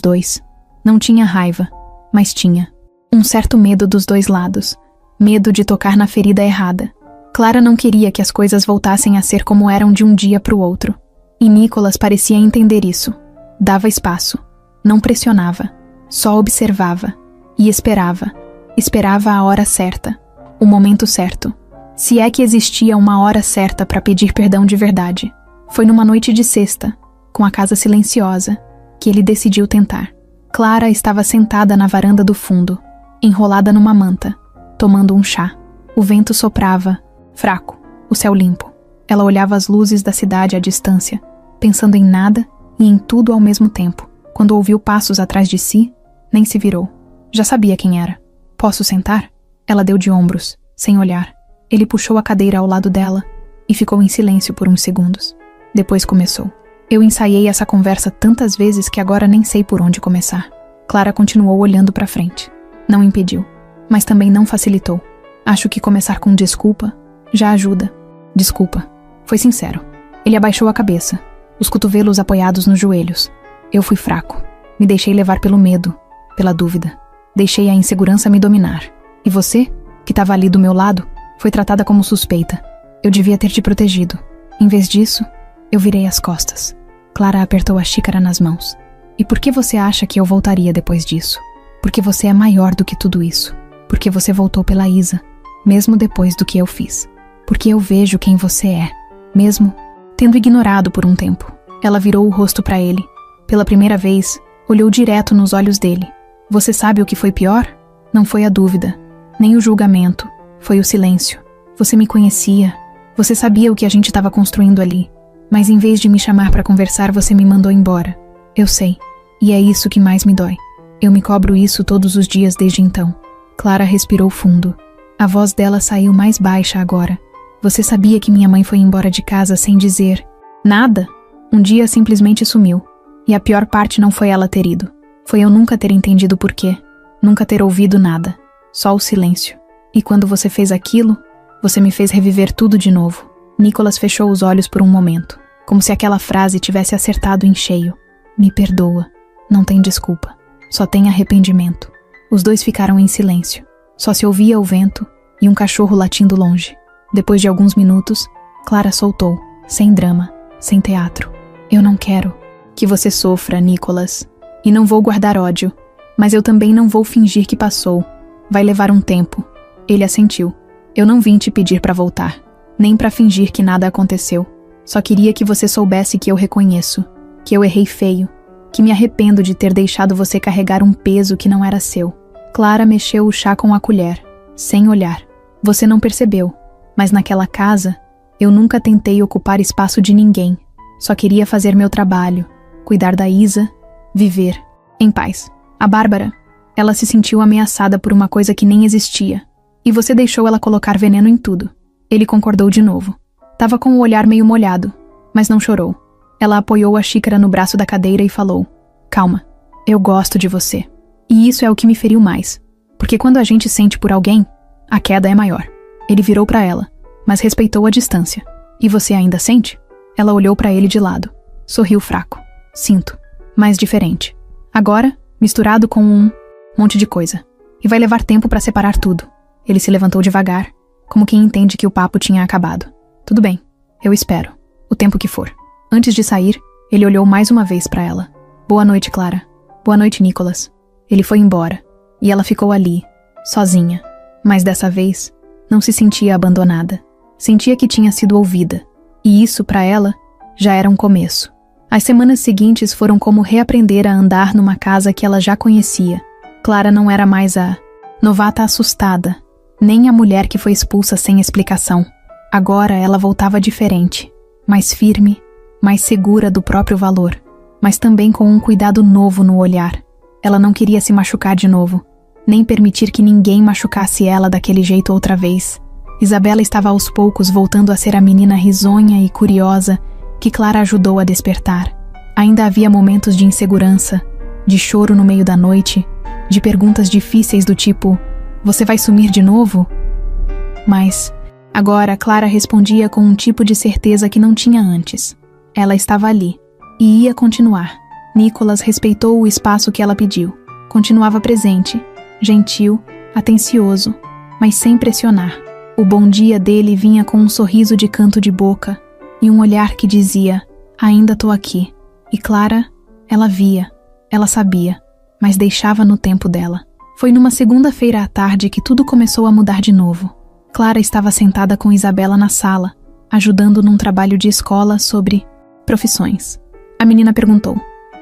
dois. Não tinha raiva, mas tinha um certo medo dos dois lados. Medo de tocar na ferida errada. Clara não queria que as coisas voltassem a ser como eram de um dia para o outro. E Nicholas parecia entender isso. Dava espaço. Não pressionava. Só observava. E esperava. Esperava a hora certa. O momento certo. Se é que existia uma hora certa para pedir perdão de verdade. Foi numa noite de sexta, com a casa silenciosa, que ele decidiu tentar. Clara estava sentada na varanda do fundo, enrolada numa manta, tomando um chá. O vento soprava, fraco, o céu limpo. Ela olhava as luzes da cidade à distância, pensando em nada e em tudo ao mesmo tempo. Quando ouviu passos atrás de si, nem se virou. Já sabia quem era. Posso sentar? Ela deu de ombros, sem olhar. Ele puxou a cadeira ao lado dela e ficou em silêncio por uns segundos. Depois começou. Eu ensaiei essa conversa tantas vezes que agora nem sei por onde começar. Clara continuou olhando para frente. Não impediu, mas também não facilitou. Acho que começar com desculpa já ajuda. Desculpa. Foi sincero. Ele abaixou a cabeça, os cotovelos apoiados nos joelhos. Eu fui fraco. Me deixei levar pelo medo, pela dúvida. Deixei a insegurança me dominar. E você, que estava ali do meu lado, foi tratada como suspeita. Eu devia ter te protegido. Em vez disso, eu virei as costas. Clara apertou a xícara nas mãos. E por que você acha que eu voltaria depois disso? Porque você é maior do que tudo isso. Porque você voltou pela Isa, mesmo depois do que eu fiz. Porque eu vejo quem você é, mesmo tendo ignorado por um tempo. Ela virou o rosto para ele. Pela primeira vez, olhou direto nos olhos dele. Você sabe o que foi pior? Não foi a dúvida, nem o julgamento. Foi o silêncio. Você me conhecia. Você sabia o que a gente estava construindo ali. Mas em vez de me chamar para conversar, você me mandou embora. Eu sei. E é isso que mais me dói. Eu me cobro isso todos os dias desde então. Clara respirou fundo. A voz dela saiu mais baixa agora. Você sabia que minha mãe foi embora de casa sem dizer nada? Um dia simplesmente sumiu. E a pior parte não foi ela ter ido. Foi eu nunca ter entendido por quê. Nunca ter ouvido nada. Só o silêncio. E quando você fez aquilo, você me fez reviver tudo de novo. Nicholas fechou os olhos por um momento, como se aquela frase tivesse acertado em cheio. Me perdoa. Não tem desculpa. Só tem arrependimento. Os dois ficaram em silêncio. Só se ouvia o vento e um cachorro latindo longe. Depois de alguns minutos, Clara soltou, sem drama, sem teatro. Eu não quero que você sofra, Nicholas. E não vou guardar ódio. Mas eu também não vou fingir que passou. Vai levar um tempo. Ele assentiu. Eu não vim te pedir para voltar, nem para fingir que nada aconteceu. Só queria que você soubesse que eu reconheço, que eu errei feio, que me arrependo de ter deixado você carregar um peso que não era seu. Clara mexeu o chá com a colher, sem olhar. Você não percebeu, mas naquela casa, eu nunca tentei ocupar espaço de ninguém. Só queria fazer meu trabalho, cuidar da Isa, viver em paz. A Bárbara, ela se sentiu ameaçada por uma coisa que nem existia. E você deixou ela colocar veneno em tudo. Ele concordou de novo. Tava com o olhar meio molhado, mas não chorou. Ela apoiou a xícara no braço da cadeira e falou: calma, eu gosto de você. E isso é o que me feriu mais. Porque quando a gente sente por alguém, a queda é maior. Ele virou pra ela, mas respeitou a distância. E você ainda sente? Ela olhou pra ele de lado. Sorriu fraco. Sinto. Mas diferente. Agora, misturado com um monte de coisa. E vai levar tempo pra separar tudo. Ele se levantou devagar, como quem entende que o papo tinha acabado. Tudo bem, eu espero. O tempo que for. Antes de sair, ele olhou mais uma vez pra ela. Boa noite, Clara. Boa noite, Nicholas. Ele foi embora. E ela ficou ali, sozinha. Mas dessa vez, não se sentia abandonada. Sentia que tinha sido ouvida. E isso, pra ela, já era um começo. As semanas seguintes foram como reaprender a andar numa casa que ela já conhecia. Clara não era mais a novata assustada, nem a mulher que foi expulsa sem explicação. Agora ela voltava diferente, mais firme, mais segura do próprio valor, mas também com um cuidado novo no olhar. Ela não queria se machucar de novo, nem permitir que ninguém machucasse ela daquele jeito outra vez. Isabela estava aos poucos voltando a ser a menina risonha e curiosa que Clara ajudou a despertar. Ainda havia momentos de insegurança, de choro no meio da noite, de perguntas difíceis do tipo: você vai sumir de novo? Mas, agora Clara respondia com um tipo de certeza que não tinha antes. Ela estava ali, e ia continuar. Nicholas respeitou o espaço que ela pediu. Continuava presente, gentil, atencioso, mas sem pressionar. O bom dia dele vinha com um sorriso de canto de boca e um olhar que dizia: ainda tô aqui. E Clara, ela via, ela sabia, mas deixava no tempo dela. Foi numa segunda-feira à tarde que tudo começou a mudar de novo. Clara estava sentada com Isabela na sala, ajudando num trabalho de escola sobre profissões. A menina perguntou: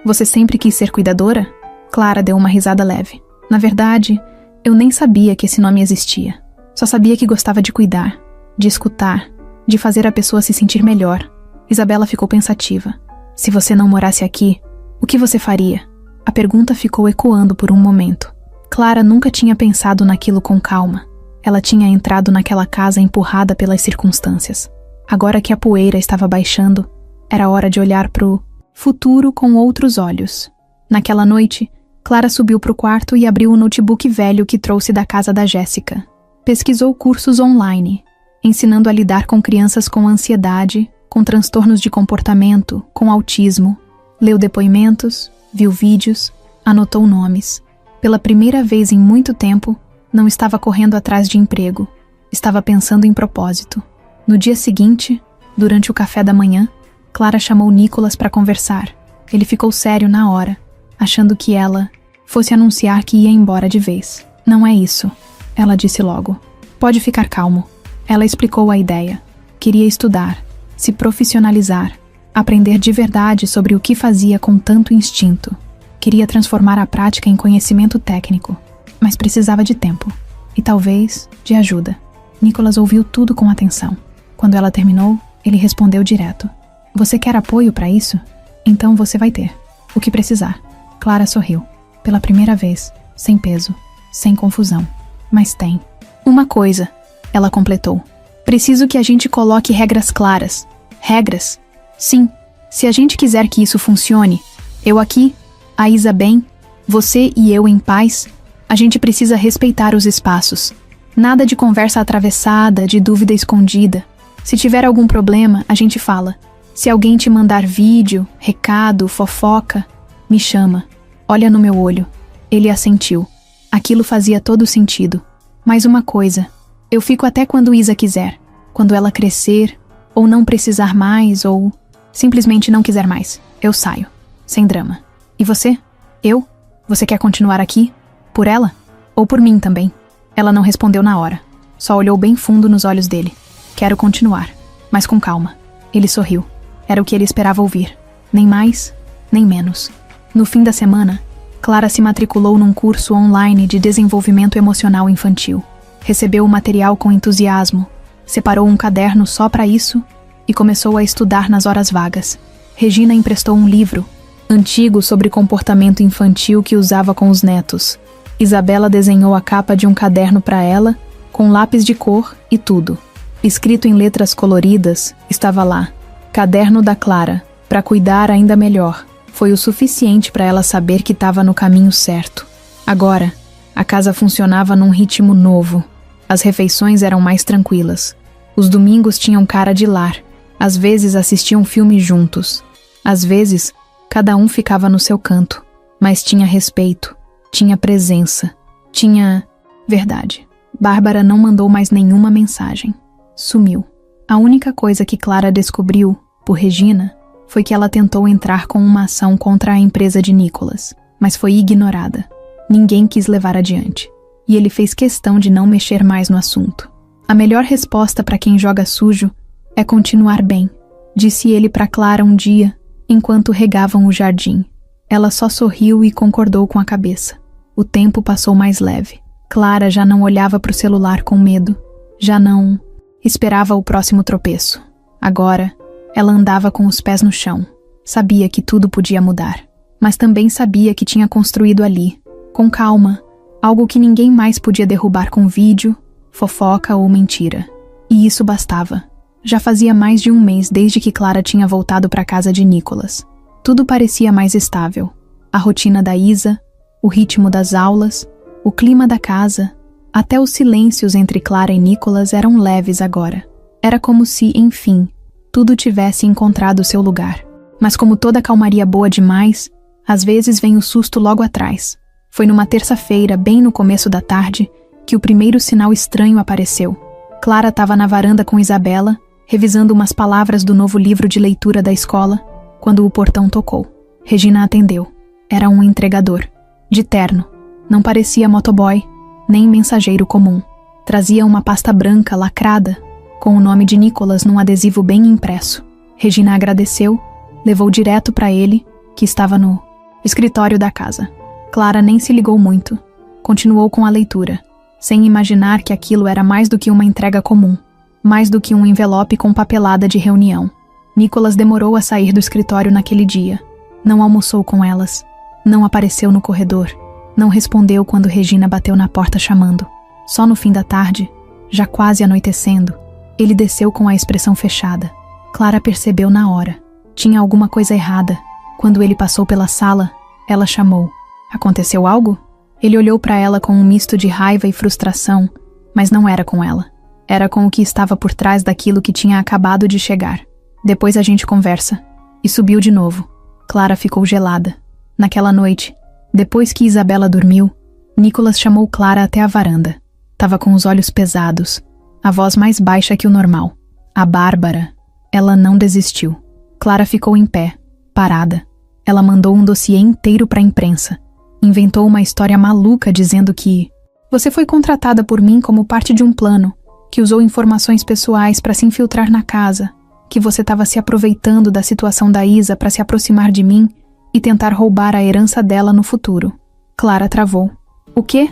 você sempre quis ser cuidadora? Clara deu uma risada leve. Na verdade, eu nem sabia que esse nome existia. Só sabia que gostava de cuidar, de escutar, de fazer a pessoa se sentir melhor. Isabela ficou pensativa. Se você não morasse aqui, o que você faria? A pergunta ficou ecoando por um momento. Clara nunca tinha pensado naquilo com calma. Ela tinha entrado naquela casa empurrada pelas circunstâncias. Agora que a poeira estava baixando, era hora de olhar pro futuro com outros olhos. Naquela noite, Clara subiu pro quarto e abriu o notebook velho que trouxe da casa da Jéssica. Pesquisou cursos online, ensinando a lidar com crianças com ansiedade, com transtornos de comportamento, com autismo. Leu depoimentos, viu vídeos, anotou nomes. Pela primeira vez em muito tempo, não estava correndo atrás de emprego. Estava pensando em propósito. No dia seguinte, durante o café da manhã, Clara chamou Nicholas para conversar. Ele ficou sério na hora, achando que ela fosse anunciar que ia embora de vez. Não é isso, ela disse logo. Pode ficar calmo. Ela explicou a ideia. Queria estudar, se profissionalizar, aprender de verdade sobre o que fazia com tanto instinto. Queria transformar a prática em conhecimento técnico, mas precisava de tempo e talvez de ajuda. Nicholas ouviu tudo com atenção. Quando ela terminou, ele respondeu direto: você quer apoio para isso? Então você vai ter. O que precisar. Clara sorriu. Pela primeira vez, sem peso, sem confusão. Mas tem. Uma coisa, ela completou. Preciso que a gente coloque regras claras. Regras? Sim. Se a gente quiser que isso funcione, eu aqui, a Isa bem, você e eu em paz, a gente precisa respeitar os espaços. Nada de conversa atravessada, de dúvida escondida. Se tiver algum problema, a gente fala. Se alguém te mandar vídeo, recado, fofoca, me chama. Olha no meu olho. Ele assentiu. Aquilo fazia todo sentido. Mais uma coisa. Eu fico até quando Isa quiser. Quando ela crescer, ou não precisar mais, ou simplesmente não quiser mais. Eu saio. Sem drama. E você? Eu? Você quer continuar aqui? Por ela? Ou por mim também? Ela não respondeu na hora. Só olhou bem fundo nos olhos dele. Quero continuar. Mas com calma. Ele sorriu. Era o que ele esperava ouvir. Nem mais, nem menos. No fim da semana, Clara se matriculou num curso online de desenvolvimento emocional infantil. Recebeu o material com entusiasmo, separou um caderno só para isso e começou a estudar nas horas vagas. Regina emprestou um livro antigo sobre comportamento infantil que usava com os netos. Isabela desenhou a capa de um caderno para ela, com lápis de cor e tudo. Escrito em letras coloridas, estava lá: Caderno da Clara, para cuidar ainda melhor. Foi o suficiente para ela saber que estava no caminho certo. Agora, a casa funcionava num ritmo novo. As refeições eram mais tranquilas. Os domingos tinham cara de lar. Às vezes assistiam filme juntos. Às vezes, cada um ficava no seu canto. Mas tinha respeito, tinha presença, tinha... Verdade. Bárbara não mandou mais nenhuma mensagem. Sumiu. A única coisa que Clara descobriu, por Regina, foi que ela tentou entrar com uma ação contra a empresa de Nicolas, mas foi ignorada. Ninguém quis levar adiante. E ele fez questão de não mexer mais no assunto. A melhor resposta para quem joga sujo é continuar bem, disse ele para Clara um dia, enquanto regavam o jardim. Ela só sorriu e concordou com a cabeça. O tempo passou mais leve. Clara já não olhava para o celular com medo. Já não esperava o próximo tropeço. Agora, ela andava com os pés no chão. Sabia que tudo podia mudar. Mas também sabia que tinha construído ali, com calma, algo que ninguém mais podia derrubar com vídeo, fofoca ou mentira. E isso bastava. Já fazia mais de um mês desde que Clara tinha voltado para a casa de Nicolas. Tudo parecia mais estável. A rotina da Isa, o ritmo das aulas, o clima da casa, até os silêncios entre Clara e Nicolas eram leves agora. Era como se, enfim, tudo tivesse encontrado seu lugar. Mas como toda calmaria boa demais, às vezes vem o susto logo atrás. Foi numa terça-feira, bem no começo da tarde, que o primeiro sinal estranho apareceu. Clara estava na varanda com Isabela, revisando umas palavras do novo livro de leitura da escola, quando o portão tocou. Regina atendeu. Era um entregador. De terno. Não parecia motoboy, nem mensageiro comum. Trazia uma pasta branca lacrada, com o nome de Nicolas num adesivo bem impresso. Regina agradeceu, levou direto para ele, que estava no escritório da casa. Clara nem se ligou muito. Continuou com a leitura, sem imaginar que aquilo era mais do que uma entrega comum, mais do que um envelope com papelada de reunião. Nicolas demorou a sair do escritório naquele dia. Não almoçou com elas. Não apareceu no corredor. Não respondeu quando Regina bateu na porta chamando. Só no fim da tarde, já quase anoitecendo, ele desceu com a expressão fechada. Clara percebeu na hora. Tinha alguma coisa errada. Quando ele passou pela sala, ela chamou. Aconteceu algo? Ele olhou para ela com um misto de raiva e frustração, mas não era com ela. Era com o que estava por trás daquilo que tinha acabado de chegar. Depois a gente conversa. E subiu de novo. Clara ficou gelada. Naquela noite, depois que Isabela dormiu, Nicolas chamou Clara até a varanda. Tava com os olhos pesados, a voz mais baixa que o normal. A Bárbara, ela não desistiu. Clara ficou em pé, parada. Ela mandou um dossiê inteiro para a imprensa. Inventou uma história maluca dizendo que você foi contratada por mim como parte de um plano, que usou informações pessoais para se infiltrar na casa, que você estava se aproveitando da situação da Isa para se aproximar de mim e tentar roubar a herança dela no futuro. Clara travou. O quê?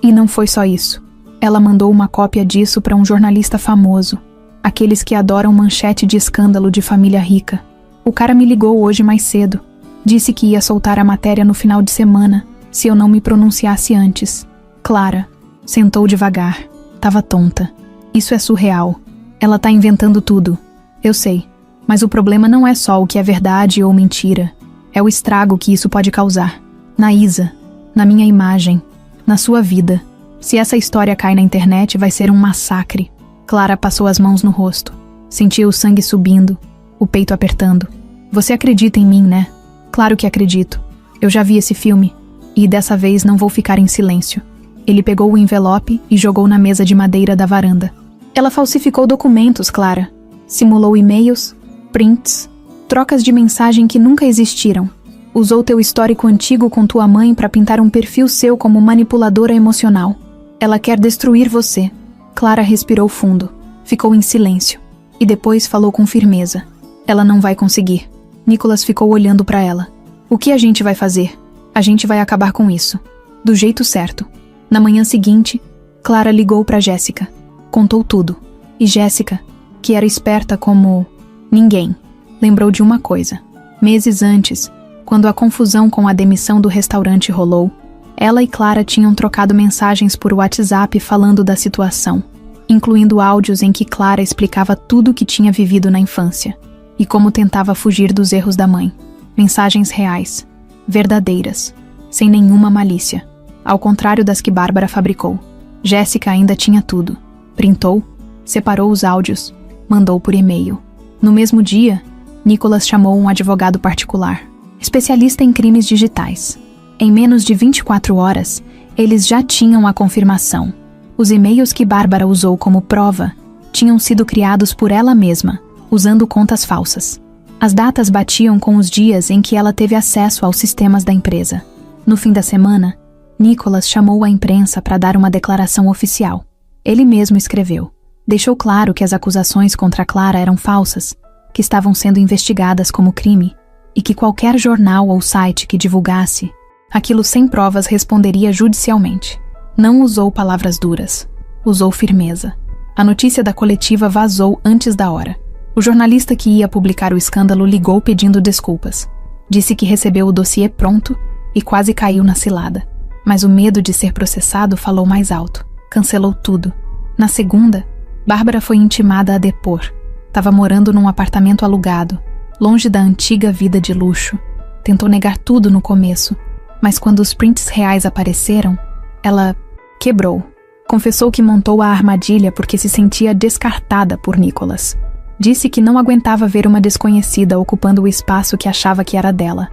E não foi só isso. Ela mandou uma cópia disso para um jornalista famoso, aqueles que adoram manchete de escândalo de família rica. O cara me ligou hoje mais cedo. Disse que ia soltar a matéria no final de semana, se eu não me pronunciasse antes. Clara sentou devagar. Tava tonta. Isso é surreal. Ela tá inventando tudo. Eu sei. Mas o problema não é só o que é verdade ou mentira. É o estrago que isso pode causar. Na Isa, na minha imagem, na sua vida. Se essa história cai na internet, vai ser um massacre. Clara passou as mãos no rosto. Sentia o sangue subindo, o peito apertando. Você acredita em mim, né? Claro que acredito. Eu já vi esse filme. E dessa vez não vou ficar em silêncio. Ele pegou o envelope e jogou na mesa de madeira da varanda. Ela falsificou documentos, Clara. Simulou e-mails, prints, trocas de mensagem que nunca existiram. Usou teu histórico antigo com tua mãe para pintar um perfil seu como manipuladora emocional. Ela quer destruir você. Clara respirou fundo. Ficou em silêncio. E depois falou com firmeza. Ela não vai conseguir. Nicolas ficou olhando para ela. O que a gente vai fazer? A gente vai acabar com isso. Do jeito certo. Na manhã seguinte, Clara ligou para Jéssica. Contou tudo. E Jéssica, que era esperta como ninguém, lembrou de uma coisa. Meses antes, Quando a confusão com a demissão do restaurante rolou, ela e Clara tinham trocado mensagens por WhatsApp falando da situação, incluindo áudios em que Clara explicava tudo o que tinha vivido na infância e como tentava fugir dos erros da mãe. Mensagens reais, verdadeiras, sem nenhuma malícia, ao contrário das que Bárbara fabricou. Jéssica ainda tinha tudo. Printou, separou os áudios, mandou por e-mail. No mesmo dia, Nicolas chamou um advogado particular, especialista em crimes digitais. Em menos de 24 horas, eles já tinham a confirmação. Os e-mails que Bárbara usou como prova tinham sido criados por ela mesma, usando contas falsas. As datas batiam com os dias em que ela teve acesso aos sistemas da empresa. No fim da semana, Nicolas chamou a imprensa para dar uma declaração oficial. Ele mesmo escreveu. Deixou claro que as acusações contra Clara eram falsas, que estavam sendo investigadas como crime e que qualquer jornal ou site que divulgasse aquilo sem provas responderia judicialmente. Não usou palavras duras. Usou firmeza. A notícia da coletiva vazou antes da hora. O jornalista que ia publicar o escândalo ligou pedindo desculpas. Disse que recebeu o dossiê pronto e quase caiu na cilada. Mas o medo de ser processado falou mais alto. Cancelou tudo. Na segunda, Bárbara foi intimada a depor. Estava morando num apartamento alugado, longe da antiga vida de luxo. Tentou negar tudo no começo, mas quando os prints reais apareceram, ela quebrou. Confessou que montou a armadilha porque se sentia descartada por Nicolas. Disse que não aguentava ver uma desconhecida ocupando o espaço que achava que era dela.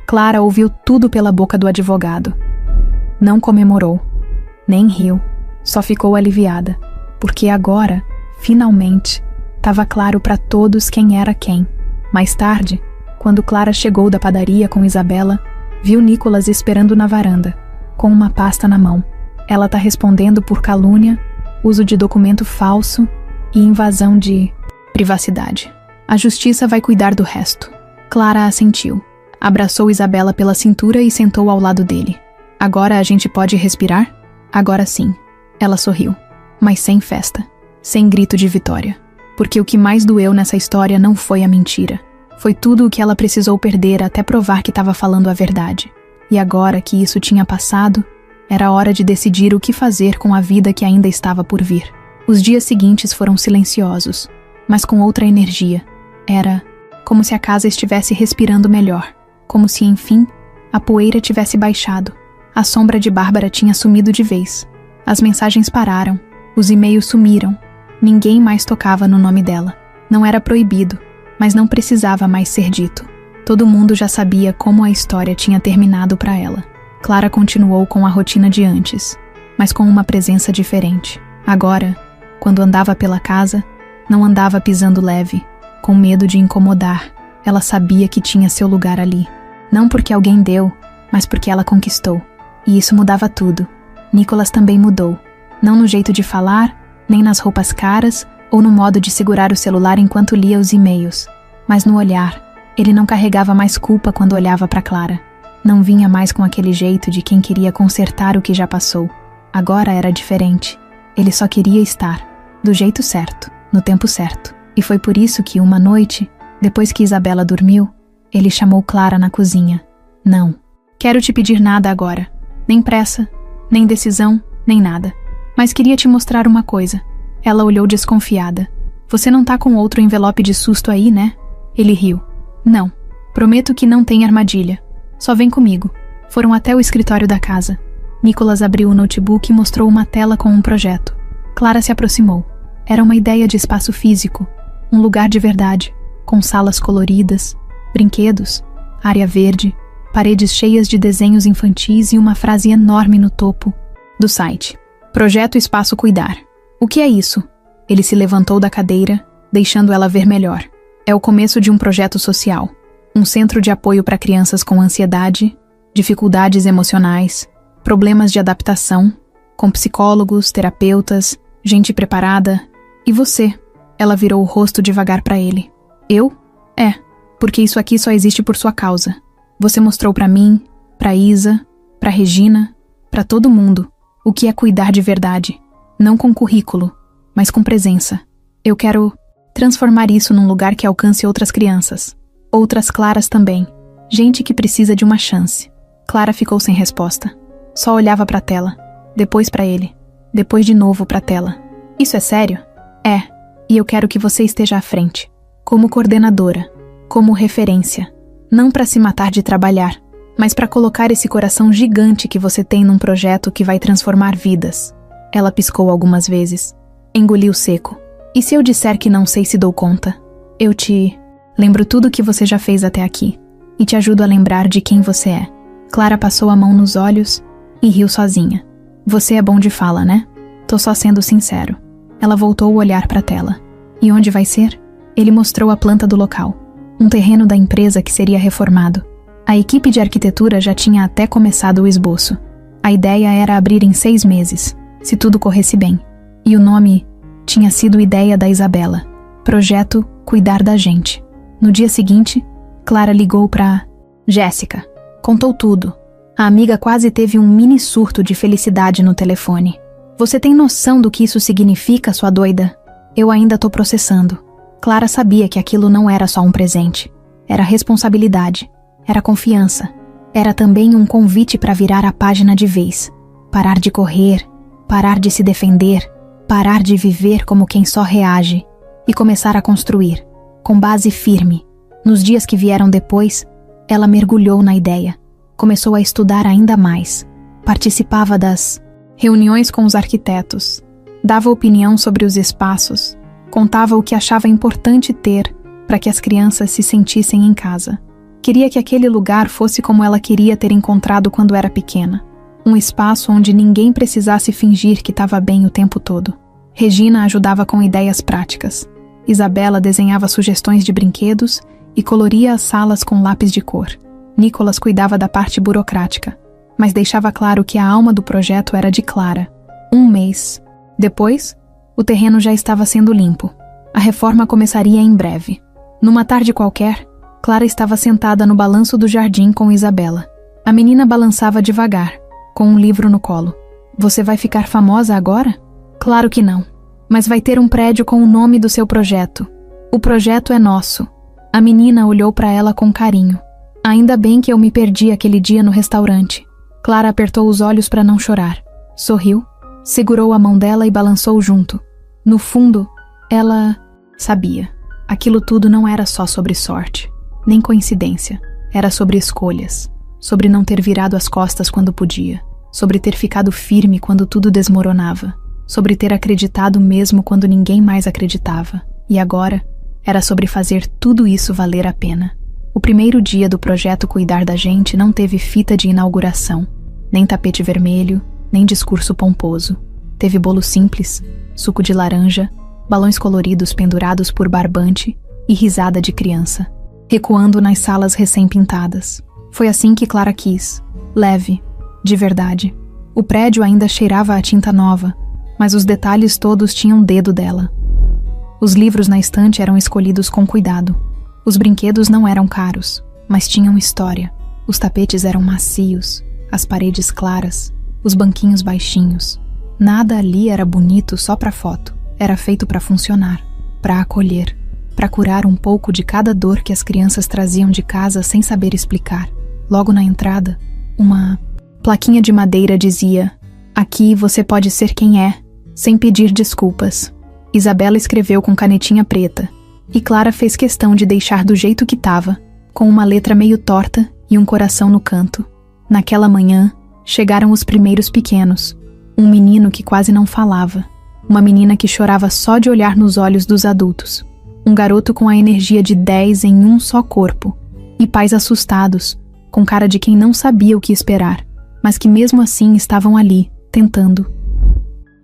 Clara ouviu tudo pela boca do advogado. Não comemorou, nem riu, só ficou aliviada, porque agora, finalmente, estava claro para todos quem era quem. Mais tarde, quando Clara chegou da padaria com Isabela, viu Nicolas esperando na varanda, com uma pasta na mão. Ela tá respondendo por calúnia, uso de documento falso e invasão de privacidade. A justiça vai cuidar do resto. Clara assentiu. Abraçou Isabela pela cintura e sentou ao lado dele. Agora a gente pode respirar? Agora sim. Ela sorriu, mas sem festa, sem grito de vitória. Porque o que mais doeu nessa história não foi a mentira. Foi tudo o que ela precisou perder até provar que estava falando a verdade. E agora que isso tinha passado, era hora de decidir o que fazer com a vida que ainda estava por vir. Os dias seguintes foram silenciosos, mas com outra energia. Era como se a casa estivesse respirando melhor, como se, enfim, a poeira tivesse baixado. A sombra de Bárbara tinha sumido de vez. As mensagens pararam, os e-mails sumiram. Ninguém mais tocava no nome dela. Não era proibido, mas não precisava mais ser dito. Todo mundo já sabia como a história tinha terminado para ela. Clara continuou com a rotina de antes, mas com uma presença diferente. Agora, quando andava pela casa, não andava pisando leve, com medo de incomodar. Ela sabia que tinha seu lugar ali. Não porque alguém deu, mas porque ela conquistou. E isso mudava tudo. Nicolas também mudou. Não no jeito de falar, nem nas roupas caras ou no modo de segurar o celular enquanto lia os e-mails, mas no olhar. Ele não carregava mais culpa quando olhava para Clara. Não vinha mais com aquele jeito de quem queria consertar o que já passou. Agora era diferente. Ele só queria estar, do jeito certo, no tempo certo. E foi por isso que uma noite, depois que Isabela dormiu, ele chamou Clara na cozinha. Não. Quero te pedir nada agora. Nem pressa, nem decisão, nem nada. Mas queria te mostrar uma coisa. Ela olhou desconfiada. Você não tá com outro envelope de susto aí, né? Ele riu. Não. Prometo que não tem armadilha. Só vem comigo. Foram até o escritório da casa. Nicolas abriu o notebook e mostrou uma tela com um projeto. Clara se aproximou. Era uma ideia de espaço físico. Um lugar de verdade. Com salas coloridas, brinquedos, área verde, paredes cheias de desenhos infantis e uma frase enorme no topo do site. Projeto Espaço Cuidar. O que é isso? Ele se levantou da cadeira, deixando ela ver melhor. É o começo de um projeto social. Um centro de apoio para crianças com ansiedade, dificuldades emocionais, problemas de adaptação, com psicólogos, terapeutas, gente preparada. E você? Ela virou o rosto devagar para ele. Eu? É, porque isso aqui só existe por sua causa. Você mostrou para mim, para Isa, para Regina, para todo mundo, o que é cuidar de verdade. Não com currículo, mas com presença. Eu quero transformar isso num lugar que alcance outras crianças. Outras Claras também. Gente que precisa de uma chance. Clara ficou sem resposta. Só olhava para a tela, depois para ele, depois de novo para a tela. Isso é sério? É, e eu quero que você esteja à frente. Como coordenadora, como referência. Não para se matar de trabalhar, mas para colocar esse coração gigante que você tem num projeto que vai transformar vidas. Ela piscou algumas vezes. Engoliu seco. E se eu disser que não sei se dou conta? Eu te lembro tudo que você já fez até aqui. E te ajudo a lembrar de quem você é. Clara passou a mão nos olhos e riu sozinha. Você é bom de fala, né? Tô só sendo sincero. Ela voltou o olhar para a tela. E onde vai ser? Ele mostrou a planta do local. Um terreno da empresa que seria reformado. A equipe de arquitetura já tinha até começado o esboço. A ideia era abrir em 6 meses, se tudo corresse bem. E o nome tinha sido ideia da Isabela. Projeto Cuidar da Gente. No dia seguinte, Clara ligou para Jéssica. Contou tudo. A amiga quase teve um mini surto de felicidade no telefone. Você tem noção do que isso significa, sua doida? Eu ainda tô processando. Clara sabia que aquilo não era só um presente. Era responsabilidade. Era confiança. Era também um convite para virar a página de vez. Parar de correr. Parar de se defender. Parar de viver como quem só reage. E começar a construir. Com base firme. Nos dias que vieram depois, ela mergulhou na ideia. Começou a estudar ainda mais. Participava das reuniões com os arquitetos. Dava opinião sobre os espaços. Contava o que achava importante ter para que as crianças se sentissem em casa. Queria que aquele lugar fosse como ela queria ter encontrado quando era pequena. Um espaço onde ninguém precisasse fingir que estava bem o tempo todo. Regina ajudava com ideias práticas. Isabela desenhava sugestões de brinquedos e coloria as salas com lápis de cor. Nicolas cuidava da parte burocrática, mas deixava claro que a alma do projeto era de Clara. 1 mês. Depois, o terreno já estava sendo limpo. A reforma começaria em breve. Numa tarde qualquer, Clara estava sentada no balanço do jardim com Isabela. A menina balançava devagar, com um livro no colo. Você vai ficar famosa agora? Claro que não. Mas vai ter um prédio com o nome do seu projeto. O projeto é nosso. A menina olhou para ela com carinho. Ainda bem que eu me perdi aquele dia no restaurante. Clara apertou os olhos para não chorar. Sorriu, segurou a mão dela e balançou junto. No fundo, ela sabia. Aquilo tudo não era só sobre sorte, nem coincidência. Era sobre escolhas. Sobre não ter virado as costas quando podia. Sobre ter ficado firme quando tudo desmoronava. Sobre ter acreditado mesmo quando ninguém mais acreditava. E agora, era sobre fazer tudo isso valer a pena. O primeiro dia do projeto Cuidar da Gente não teve fita de inauguração, nem tapete vermelho, nem discurso pomposo. Teve bolo simples, suco de laranja, balões coloridos pendurados por barbante e risada de criança, recuando nas salas recém-pintadas. Foi assim que Clara quis, leve, de verdade. O prédio ainda cheirava a tinta nova, mas os detalhes todos tinham dedo dela. Os livros na estante eram escolhidos com cuidado. Os brinquedos não eram caros, mas tinham história. Os tapetes eram macios, as paredes claras, os banquinhos baixinhos. Nada ali era bonito só para foto. Era feito para funcionar, para acolher, para curar um pouco de cada dor que as crianças traziam de casa sem saber explicar. Logo na entrada, uma plaquinha de madeira dizia: "Aqui você pode ser quem é, sem pedir desculpas." Isabela escreveu com canetinha preta, e Clara fez questão de deixar do jeito que estava, com uma letra meio torta e um coração no canto. Naquela manhã, chegaram os primeiros pequenos. Um menino que quase não falava. Uma menina que chorava só de olhar nos olhos dos adultos. Um garoto com a energia de 10 em um só corpo. E pais assustados, com cara de quem não sabia o que esperar, mas que mesmo assim estavam ali, tentando.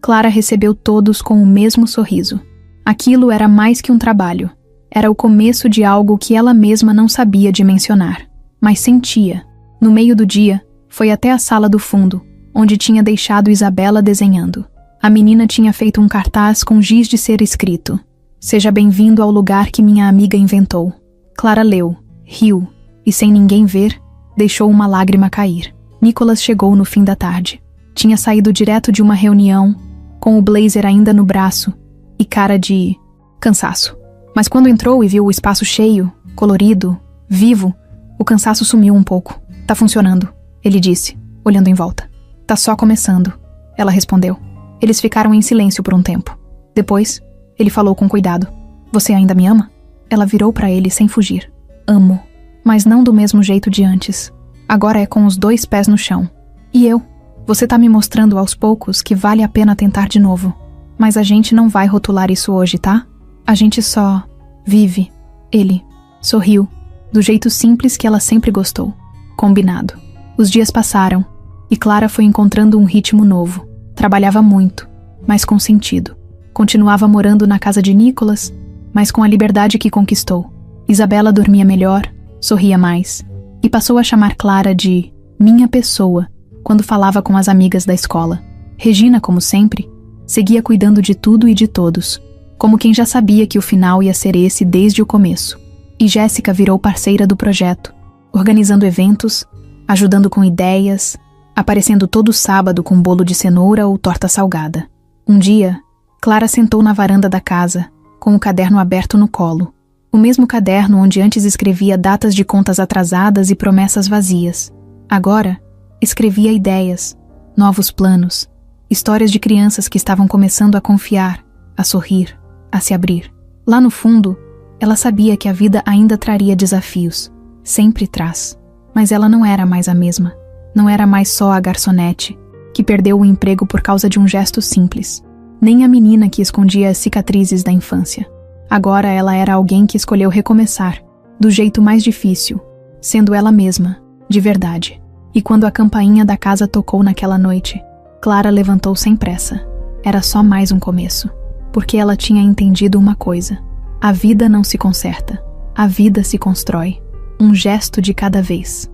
Clara recebeu todos com o mesmo sorriso. Aquilo era mais que um trabalho. Era o começo de algo que ela mesma não sabia dimensionar, mas sentia. No meio do dia, foi até a sala do fundo, onde tinha deixado Isabela desenhando. A menina tinha feito um cartaz com giz de cera escrito: "Seja bem-vindo ao lugar que minha amiga inventou." Clara leu, riu, e sem ninguém ver, deixou uma lágrima cair. Nicolas chegou no fim da tarde. Tinha saído direto de uma reunião, com o blazer ainda no braço e cara de cansaço. Mas quando entrou e viu o espaço cheio, colorido, vivo, O cansaço sumiu um pouco. Tá funcionando, ele disse, olhando em volta. Tá só começando, ela respondeu. Eles ficaram em silêncio por um tempo. Depois, ele falou com cuidado. Você ainda me ama? Ela virou pra ele sem fugir. Amo, mas não do mesmo jeito de antes. Agora é com os 2 pés no chão. E eu? Você tá me mostrando aos poucos que vale a pena tentar de novo. Mas a gente não vai rotular isso hoje, tá? A gente só vive. Ele sorriu, do jeito simples que ela sempre gostou. Combinado. Os dias passaram, e Clara foi encontrando um ritmo novo. Trabalhava muito, mas com sentido. Continuava morando na casa de Nicholas, mas com a liberdade que conquistou. Isabela dormia melhor, sorria mais, e passou a chamar Clara de minha pessoa quando falava com as amigas da escola. Regina, como sempre, seguia cuidando de tudo e de todos, como quem já sabia que o final ia ser esse desde o começo. E Jéssica virou parceira do projeto, organizando eventos, ajudando com ideias, aparecendo todo sábado com bolo de cenoura ou torta salgada. Um dia, Clara sentou na varanda da casa, com o caderno aberto no colo. O mesmo caderno onde antes escrevia datas de contas atrasadas e promessas vazias. Agora, escrevia ideias, novos planos, histórias de crianças que estavam começando a confiar, a sorrir, a se abrir. Lá no fundo, ela sabia que a vida ainda traria desafios. Sempre traz. Mas ela não era mais a mesma. Não era mais só a garçonete, que perdeu o emprego por causa de um gesto simples. Nem a menina que escondia as cicatrizes da infância. Agora ela era alguém que escolheu recomeçar, do jeito mais difícil, sendo ela mesma, de verdade. E quando a campainha da casa tocou naquela noite, Clara levantou sem pressa. Era só mais um começo. Porque ela tinha entendido uma coisa. A vida não se conserta. A vida se constrói. Um gesto de cada vez.